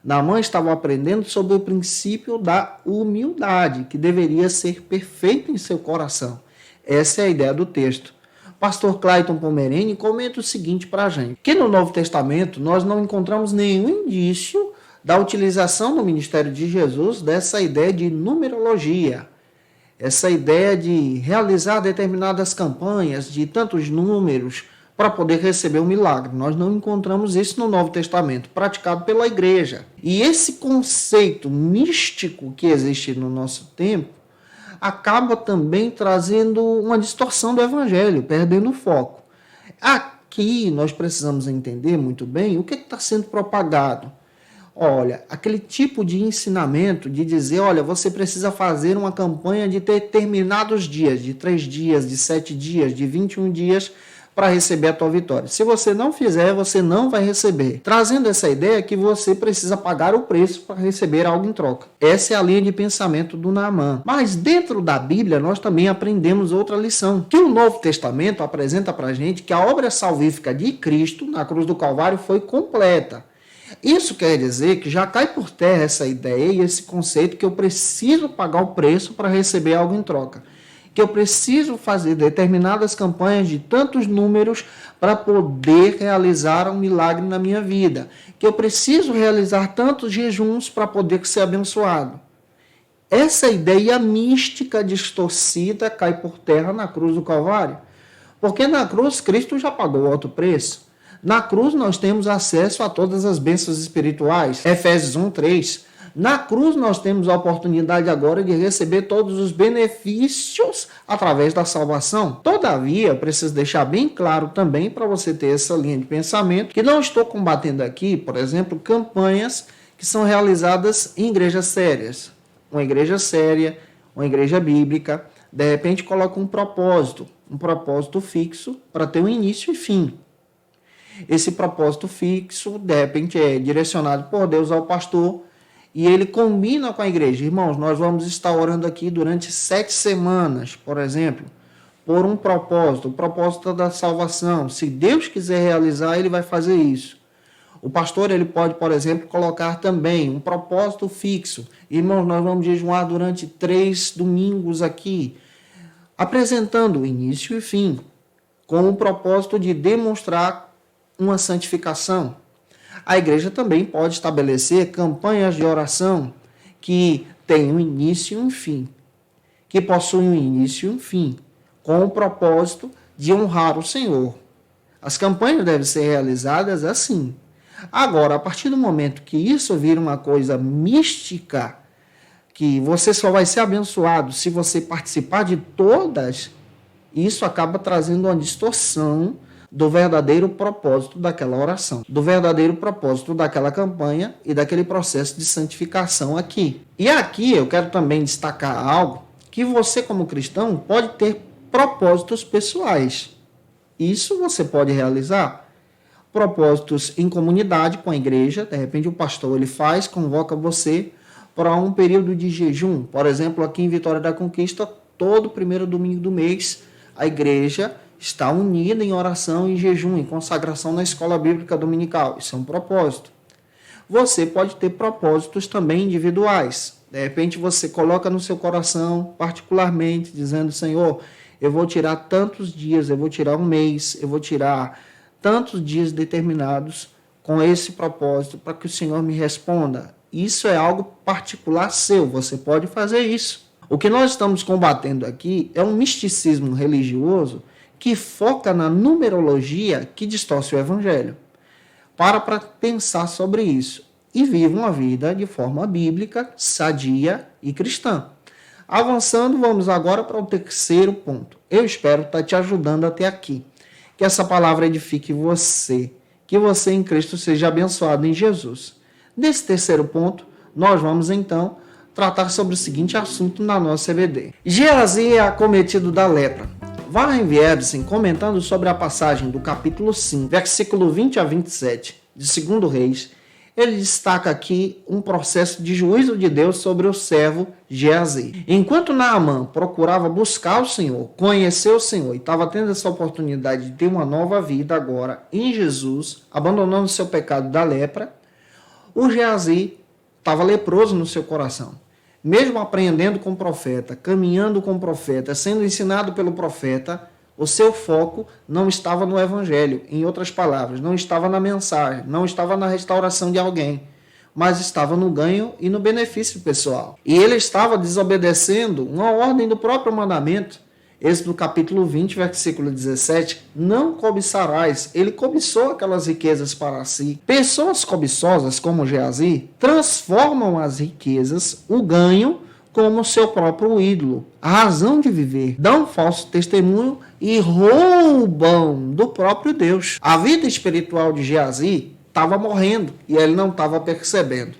Naamã estava aprendendo sobre o princípio da humildade, que deveria ser perfeito em seu coração. Essa é a ideia do texto. Pastor Clayton Pomerene comenta o seguinte para a gente: que no Novo Testamento nós não encontramos nenhum indício da utilização no ministério de Jesus dessa ideia de numerologia, essa ideia de realizar determinadas campanhas de tantos números para poder receber um milagre. Nós não encontramos isso no Novo Testamento, praticado pela igreja. E esse conceito místico que existe no nosso tempo acaba também trazendo uma distorção do evangelho, perdendo o foco. Aqui nós precisamos entender muito bem o que está sendo propagado. Olha, aquele tipo de ensinamento de dizer, olha, você precisa fazer uma campanha de determinados dias, de 3 dias, de 7 dias, de 21 dias, para receber a tua vitória. Se você não fizer, você não vai receber. Trazendo essa ideia que você precisa pagar o preço para receber algo em troca. Essa é a linha de pensamento do Naamã. Mas dentro da Bíblia, nós também aprendemos outra lição, que o Novo Testamento apresenta para a gente que a obra salvífica de Cristo na cruz do Calvário foi completa. Isso quer dizer que já cai por terra essa ideia e esse conceito que eu preciso pagar o preço para receber algo em troca. Que eu preciso fazer determinadas campanhas de tantos números para poder realizar um milagre na minha vida. Que eu preciso realizar tantos jejuns para poder ser abençoado. Essa ideia mística distorcida cai por terra na cruz do Calvário. Porque na cruz Cristo já pagou alto preço. Na cruz nós temos acesso a todas as bênçãos espirituais. Efésios 1:3. Na cruz nós temos a oportunidade agora de receber todos os benefícios através da salvação. Todavia, preciso deixar bem claro também para você ter essa linha de pensamento, que não estou combatendo aqui, por exemplo, campanhas que são realizadas em igrejas sérias. Uma igreja séria, uma igreja bíblica, de repente coloca um propósito fixo para ter um início e fim. Esse propósito fixo, de repente, é direcionado por Deus ao pastor e ele combina com a igreja. Irmãos, nós vamos estar orando aqui durante 7 semanas, por exemplo, por um propósito, o propósito da salvação. Se Deus quiser realizar, ele vai fazer isso. O pastor ele pode, por exemplo, colocar também um propósito fixo. Irmãos, nós vamos jejuar durante 3 domingos aqui, apresentando o início e fim, com o propósito de demonstrar uma santificação. A igreja também pode estabelecer campanhas de oração que têm um início e um fim, que possuem um início e um fim, com o propósito de honrar o Senhor. As campanhas devem ser realizadas assim. Agora, a partir do momento que isso vira uma coisa mística, que você só vai ser abençoado se você participar de todas, isso acaba trazendo uma distorção do verdadeiro propósito daquela oração, do verdadeiro propósito daquela campanha e daquele processo de santificação aqui. E aqui eu quero também destacar algo que você, como cristão, pode ter propósitos pessoais. Isso você pode realizar. Propósitos em comunidade com a igreja, de repente o pastor convoca você para um período de jejum. Por exemplo, aqui em Vitória da Conquista, todo primeiro domingo do mês, a igreja está unida em oração e jejum, em consagração na escola bíblica dominical. Isso é um propósito. Você pode ter propósitos também individuais. De repente você coloca no seu coração, particularmente, dizendo: Senhor, eu vou tirar tantos dias, eu vou tirar um mês, eu vou tirar tantos dias determinados com esse propósito para que o Senhor me responda. Isso é algo particular seu, você pode fazer isso. O que nós estamos combatendo aqui é um misticismo religioso que foca na numerologia que distorce o evangelho. Para pensar sobre isso e viva uma vida de forma bíblica, sadia e cristã. Avançando, vamos agora para o terceiro ponto. Eu espero estar te ajudando até aqui. Que essa palavra edifique você, que você em Cristo seja abençoado em Jesus. Nesse terceiro ponto, nós vamos então tratar sobre o seguinte assunto na nossa EBD. Geazi é acometido da lepra. Warren Wiersbe, comentando sobre a passagem do capítulo 5, versículo 20 a 27, de 2 Reis, ele destaca aqui um processo de juízo de Deus sobre o servo Geazi. Enquanto Naamã procurava buscar o Senhor, conhecer o Senhor, e estava tendo essa oportunidade de ter uma nova vida agora em Jesus, abandonando seu pecado da lepra, o Geazi estava leproso no seu coração. Mesmo aprendendo com o profeta, caminhando com o profeta, sendo ensinado pelo profeta, o seu foco não estava no evangelho. Em outras palavras, não estava na mensagem, não estava na restauração de alguém, mas estava no ganho e no benefício pessoal. E ele estava desobedecendo uma ordem do próprio mandamento. Êxodo capítulo 20, versículo 17, não cobiçarás. Ele cobiçou aquelas riquezas para si. Pessoas cobiçosas como Geazi transformam as riquezas, o ganho, como seu próprio ídolo, a razão de viver, dão falso testemunho e roubam do próprio Deus. A vida espiritual de Geazi estava morrendo e ele não estava percebendo.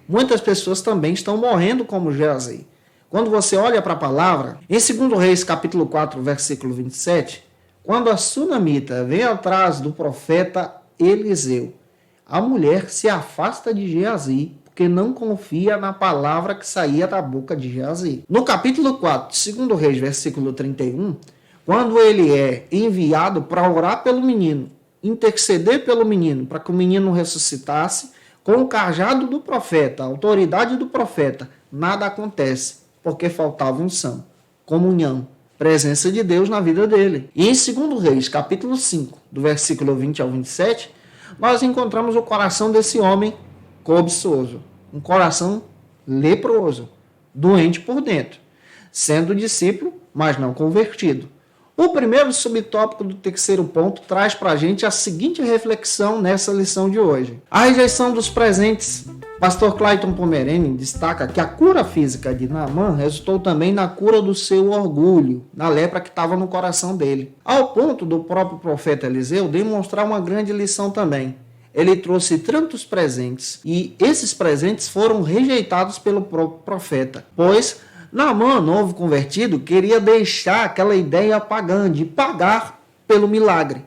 Muitas pessoas também estão morrendo como Geazi. Quando você olha para a palavra, em 2 Reis capítulo 4, versículo 27, quando a sunamita vem atrás do profeta Eliseu, a mulher se afasta de Geazi, porque não confia na palavra que saía da boca de Geazi. No capítulo 4, 2 Reis, versículo 31, quando ele é enviado para orar pelo menino, interceder pelo menino, para que o menino ressuscitasse, com o cajado do profeta, a autoridade do profeta, nada acontece, porque faltava unção, comunhão, presença de Deus na vida dele. E em 2 Reis, capítulo 5, do versículo 20 ao 27, nós encontramos o coração desse homem cobiçoso, um coração leproso, doente por dentro, sendo discípulo, mas não convertido. O primeiro subtópico do terceiro ponto traz para a gente a seguinte reflexão nessa lição de hoje. A rejeição dos presentes. Pastor Clayton Pomerene destaca que a cura física de Naamã resultou também na cura do seu orgulho, na lepra que estava no coração dele. Ao ponto do próprio profeta Eliseu demonstrar uma grande lição também. Ele trouxe tantos presentes e esses presentes foram rejeitados pelo próprio profeta, pois Naamã, novo convertido, queria deixar aquela ideia pagã de pagar pelo milagre.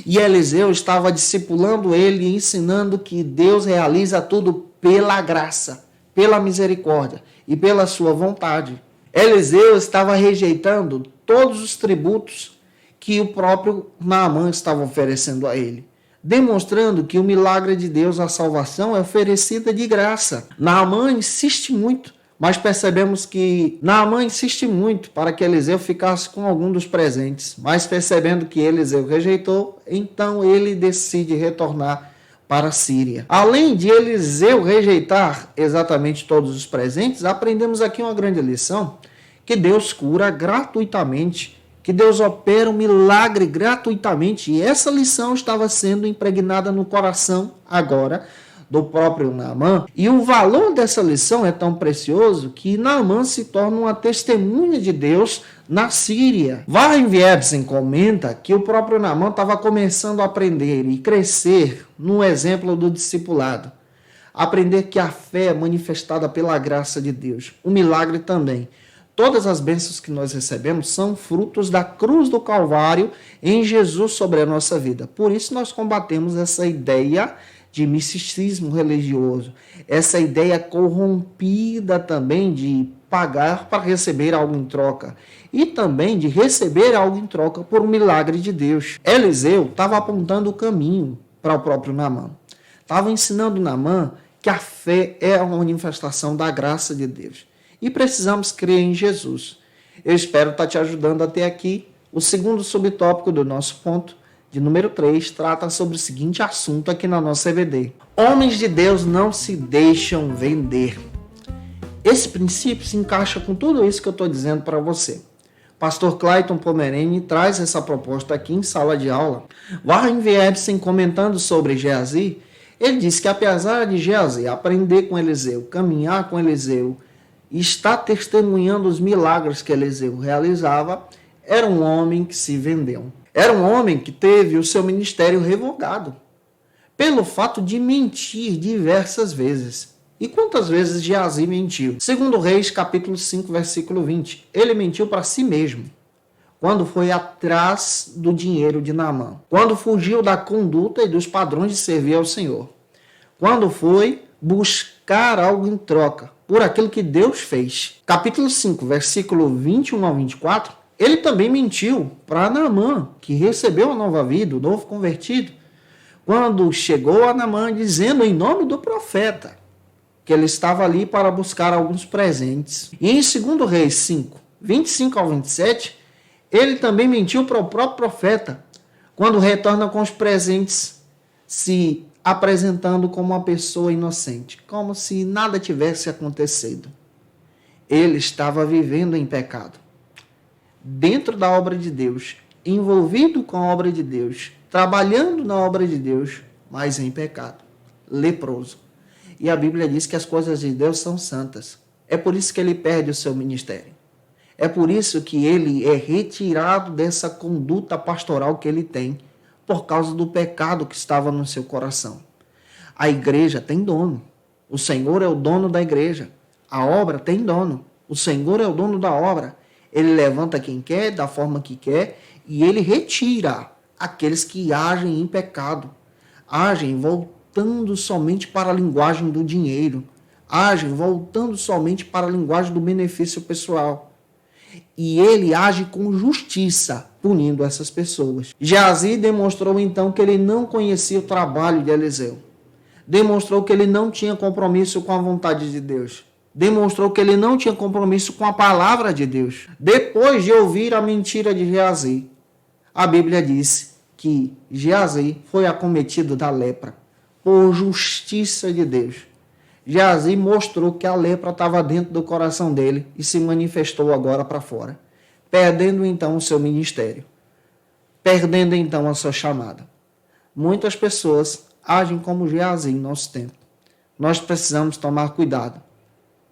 E Eliseu estava discipulando ele e ensinando que Deus realiza tudo pela graça, pela misericórdia e pela sua vontade. Eliseu estava rejeitando todos os tributos que o próprio Naamã estava oferecendo a ele, demonstrando que o milagre de Deus, a salvação, é oferecida de graça. Naamã insiste muito, mas percebemos que Naamã insiste muito para que Eliseu ficasse com algum dos presentes, mas percebendo que Eliseu rejeitou, então ele decide retornar para a Síria. Além de Eliseu rejeitar exatamente todos os presentes, aprendemos aqui uma grande lição, que Deus cura gratuitamente, que Deus opera um milagre gratuitamente, e essa lição estava sendo impregnada no coração agora do próprio Naamã. E o valor dessa lição é tão precioso que Naamã se torna uma testemunha de Deus na Síria. Warren Wiersbe comenta que o próprio Naamã estava começando a aprender e crescer no exemplo do discipulado. Aprender que a fé é manifestada pela graça de Deus. O milagre também. Todas as bênçãos que nós recebemos são frutos da cruz do Calvário em Jesus sobre a nossa vida. Por isso nós combatemos essa ideia de misticismo religioso, essa ideia corrompida também de pagar para receber algo em troca e também de receber algo em troca por um milagre de Deus. Eliseu estava apontando o caminho para o próprio Naamã. Estava ensinando Naamã que a fé é a manifestação da graça de Deus. E precisamos crer em Jesus. Eu espero estar te ajudando até aqui. O segundo subtópico do nosso ponto, de número 3, trata sobre o seguinte assunto aqui na nossa EBD. Homens de Deus não se deixam vender. Esse princípio se encaixa com tudo isso que eu estou dizendo para você. Pastor Clayton Pomerene traz essa proposta aqui em sala de aula. Warren Wiersbe, comentando sobre Geazi, ele diz que apesar de Geazi aprender com Eliseu, caminhar com Eliseu, e está testemunhando os milagres que Eliseu realizava, era um homem que se vendeu. Era um homem que teve o seu ministério revogado pelo fato de mentir diversas vezes. E quantas vezes Geazi mentiu? Segundo Reis, capítulo 5, versículo 20. Ele mentiu para si mesmo quando foi atrás do dinheiro de Naamã, quando fugiu da conduta e dos padrões de servir ao Senhor, quando foi buscar algo em troca por aquilo que Deus fez. Capítulo 5, versículo 21 ao 24, ele também mentiu para Naamã, que recebeu a nova vida, o novo convertido, quando chegou a Naamã dizendo em nome do profeta que ele estava ali para buscar alguns presentes. E em 2 Reis 5, 25 ao 27, ele também mentiu para o próprio profeta, quando retorna com os presentes, se apresentando como uma pessoa inocente, como se nada tivesse acontecido. Ele estava vivendo em pecado, dentro da obra de Deus, envolvido com a obra de Deus, trabalhando na obra de Deus, mas em pecado, leproso. E a Bíblia diz que as coisas de Deus são santas. É por isso que ele perde o seu ministério. É por isso que ele é retirado dessa conduta pastoral que ele tem, por causa do pecado que estava no seu coração. A igreja tem dono. O Senhor é o dono da igreja. A obra tem dono. O Senhor é o dono da obra. Ele levanta quem quer, da forma que quer, e ele retira aqueles que agem em pecado. Agem voltando somente para a linguagem do dinheiro. Agem voltando somente para a linguagem do benefício pessoal. E ele age com justiça, punindo essas pessoas. Geazi demonstrou então que ele não conhecia o trabalho de Eliseu. Demonstrou que ele não tinha compromisso com a vontade de Deus. Demonstrou que ele não tinha compromisso com a palavra de Deus. Depois de ouvir a mentira de Geazi, a Bíblia diz que Geazi foi acometido da lepra, por justiça de Deus. Geazi mostrou que a lepra estava dentro do coração dele e se manifestou agora para fora, perdendo então o seu ministério, perdendo então a sua chamada. Muitas pessoas agem como Geazi em nosso tempo. Nós precisamos tomar cuidado,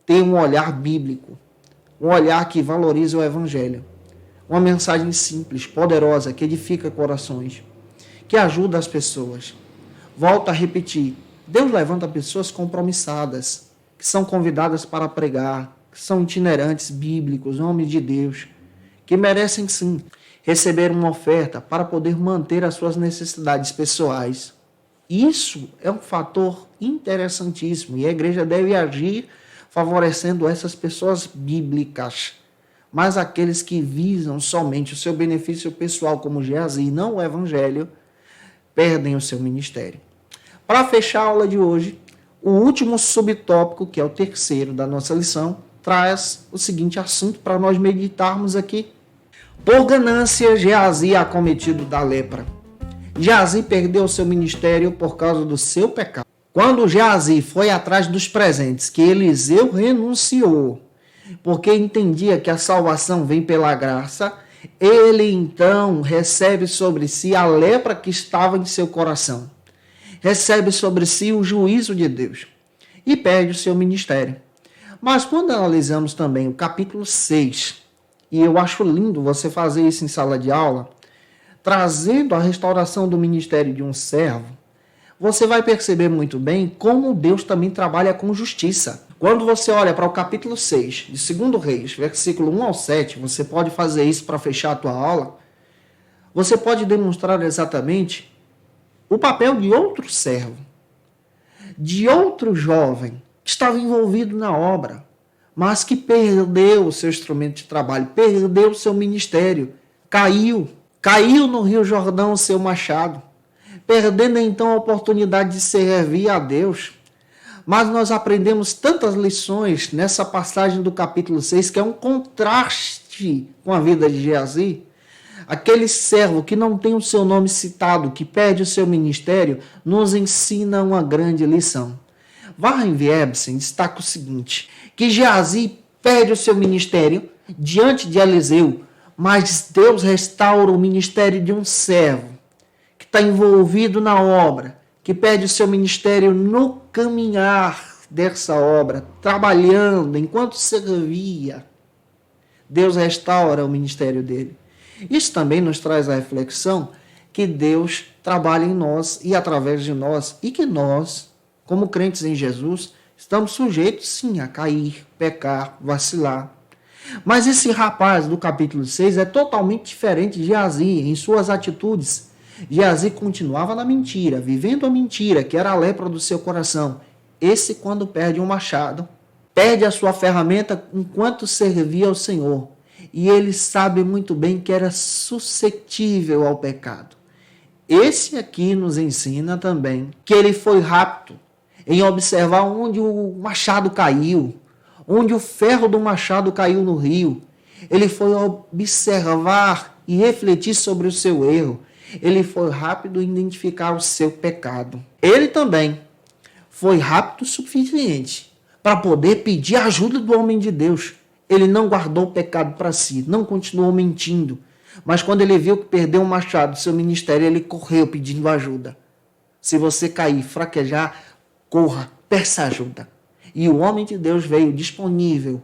ter um olhar bíblico, um olhar que valoriza o Evangelho, uma mensagem simples, poderosa, que edifica corações, que ajuda as pessoas. Volto a repetir, Deus levanta pessoas compromissadas, que são convidadas para pregar, que são itinerantes bíblicos, homens de Deus, que merecem sim receber uma oferta para poder manter as suas necessidades pessoais. Isso é um fator interessantíssimo e a igreja deve agir favorecendo essas pessoas bíblicas. Mas aqueles que visam somente o seu benefício pessoal, como Geazi, e não o evangelho, perdem o seu ministério. Para fechar a aula de hoje, o último subtópico, que é o terceiro da nossa lição, traz o seguinte assunto para nós meditarmos aqui. Por ganância, Geazi é acometido da lepra. Geazi perdeu o seu ministério por causa do seu pecado. Quando Geazi foi atrás dos presentes que Eliseu renunciou, porque entendia que a salvação vem pela graça, ele então recebe sobre si a lepra que estava em seu coração. recebe sobre si o juízo de Deus e perde o seu ministério. Mas quando analisamos também o capítulo 6, e eu acho lindo você fazer isso em sala de aula, trazendo a restauração do ministério de um servo, você vai perceber muito bem como Deus também trabalha com justiça. Quando você olha para o capítulo 6 de 2 Reis, versículo 1 ao 7, você pode fazer isso para fechar a tua aula, você pode demonstrar exatamente o papel de outro servo, de outro jovem que estava envolvido na obra, mas que perdeu o seu instrumento de trabalho, perdeu o seu ministério, caiu no Rio Jordão o seu machado, perdendo então a oportunidade de servir a Deus. Mas nós aprendemos tantas lições nessa passagem do capítulo 6, que é um contraste com a vida de Geazi. Aquele servo que não tem o seu nome citado, que perde o seu ministério, nos ensina uma grande lição. Warren Wiersbe destaca o seguinte, que Geazi perde o seu ministério diante de Eliseu, mas Deus restaura o ministério de um servo que está envolvido na obra, que perde o seu ministério no caminhar dessa obra, trabalhando enquanto servia. Deus restaura o ministério dele. Isso também nos traz a reflexão que Deus trabalha em nós e através de nós, e que nós, como crentes em Jesus, estamos sujeitos sim a cair, pecar, vacilar. Mas esse rapaz do capítulo 6 é totalmente diferente de Geazi em suas atitudes. Geazi continuava na mentira, vivendo a mentira, que era a lepra do seu coração. Esse, quando perde um machado, perde a sua ferramenta enquanto servia ao Senhor. E ele sabe muito bem que era suscetível ao pecado. Esse aqui nos ensina também que ele foi rápido em observar onde o machado caiu, onde o ferro do machado caiu no rio. Ele foi observar e refletir sobre o seu erro. Ele foi rápido em identificar o seu pecado. Ele também foi rápido o suficiente para poder pedir a ajuda do homem de Deus. Ele não guardou o pecado para si, não continuou mentindo. Mas quando ele viu que perdeu o machado, seu ministério, ele correu pedindo ajuda. Se você cair, fraquejar, corra, peça ajuda. E o homem de Deus veio disponível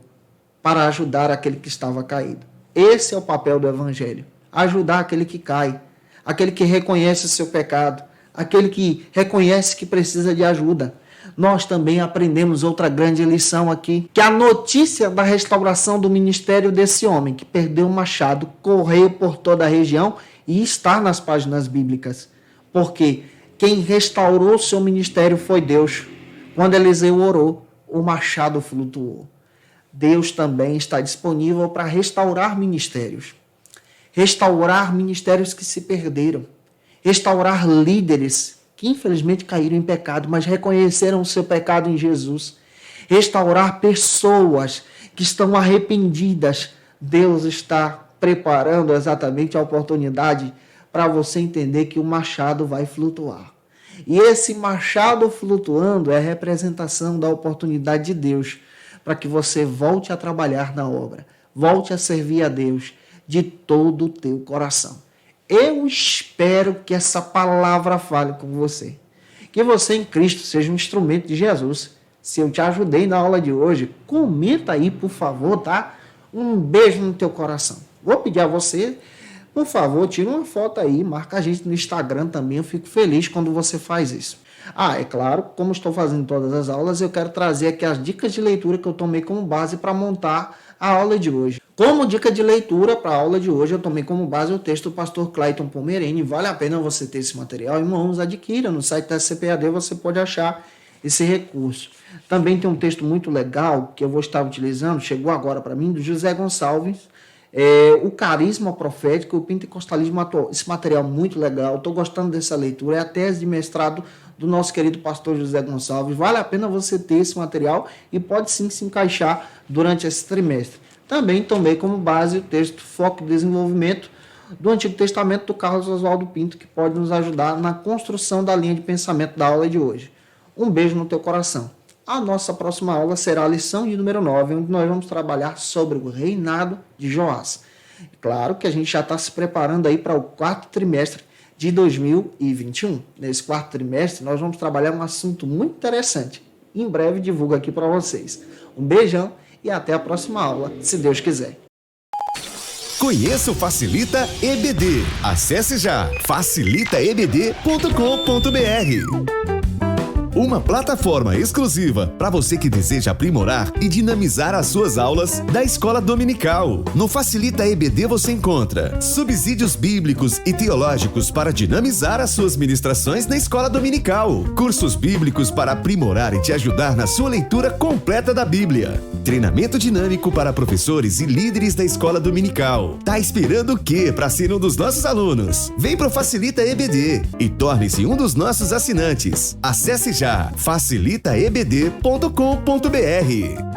para ajudar aquele que estava caído. Esse é o papel do evangelho. Ajudar aquele que cai, aquele que reconhece o seu pecado, aquele que reconhece que precisa de ajuda. Nós também aprendemos outra grande lição aqui, que a notícia da restauração do ministério desse homem, que perdeu o machado, correu por toda a região e está nas páginas bíblicas. Porque quem restaurou seu ministério foi Deus. Quando Eliseu orou, o machado flutuou. Deus também está disponível para restaurar ministérios. Restaurar ministérios que se perderam. Restaurar líderes que infelizmente caíram em pecado, mas reconheceram o seu pecado em Jesus. Restaurar pessoas que estão arrependidas. Deus está preparando exatamente a oportunidade para você entender que o machado vai flutuar. E esse machado flutuando é a representação da oportunidade de Deus para que você volte a trabalhar na obra, volte a servir a Deus de todo o teu coração. Eu espero que essa palavra fale com você. Que você em Cristo seja um instrumento de Jesus. Se eu te ajudei na aula de hoje, comenta aí, por favor, tá? Um beijo no teu coração. Vou pedir a você, por favor, tira uma foto aí, marca a gente no Instagram também. Eu fico feliz quando você faz isso. É claro, como estou fazendo todas as aulas, eu quero trazer aqui as dicas de leitura que eu tomei como base para montar a aula de hoje. Como dica de leitura para a aula de hoje, eu tomei como base o texto do pastor Clayton Pomerene. Vale a pena você ter esse material, irmãos, adquira. No site da CPAD você pode achar esse recurso. Também tem um texto muito legal que eu vou estar utilizando, chegou agora para mim, do José Gonçalves, o carisma profético, o pentecostalismo atual. Esse material muito legal, estou gostando dessa leitura, é a tese de mestrado do nosso querido pastor José Gonçalves. Vale a pena você ter esse material e pode sim se encaixar durante esse trimestre. Também tomei como base o texto Foco e Desenvolvimento do Antigo Testamento do Carlos Oswaldo Pinto, que pode nos ajudar na construção da linha de pensamento da aula de hoje. Um beijo no teu coração. A nossa próxima aula será a lição de número 9, onde nós vamos trabalhar sobre o reinado de Joás. Claro que a gente já está se preparando aí para o quarto trimestre de 2021. Nesse quarto trimestre, nós vamos trabalhar um assunto muito interessante. Em breve divulgo aqui para vocês. Um beijão e até a próxima aula, se Deus quiser. Conheça o Facilita EBD. Acesse já facilitaebd.com.br. Uma plataforma exclusiva para você que deseja aprimorar e dinamizar as suas aulas da escola dominical. No Facilita EBD você encontra subsídios bíblicos e teológicos para dinamizar as suas ministrações na escola dominical, cursos bíblicos para aprimorar e te ajudar na sua leitura completa da Bíblia, treinamento dinâmico para professores e líderes da escola dominical. Tá esperando o quê para ser um dos nossos alunos? Vem pro Facilita EBD e torne-se um dos nossos assinantes. Acesse já facilitaebd.com.br.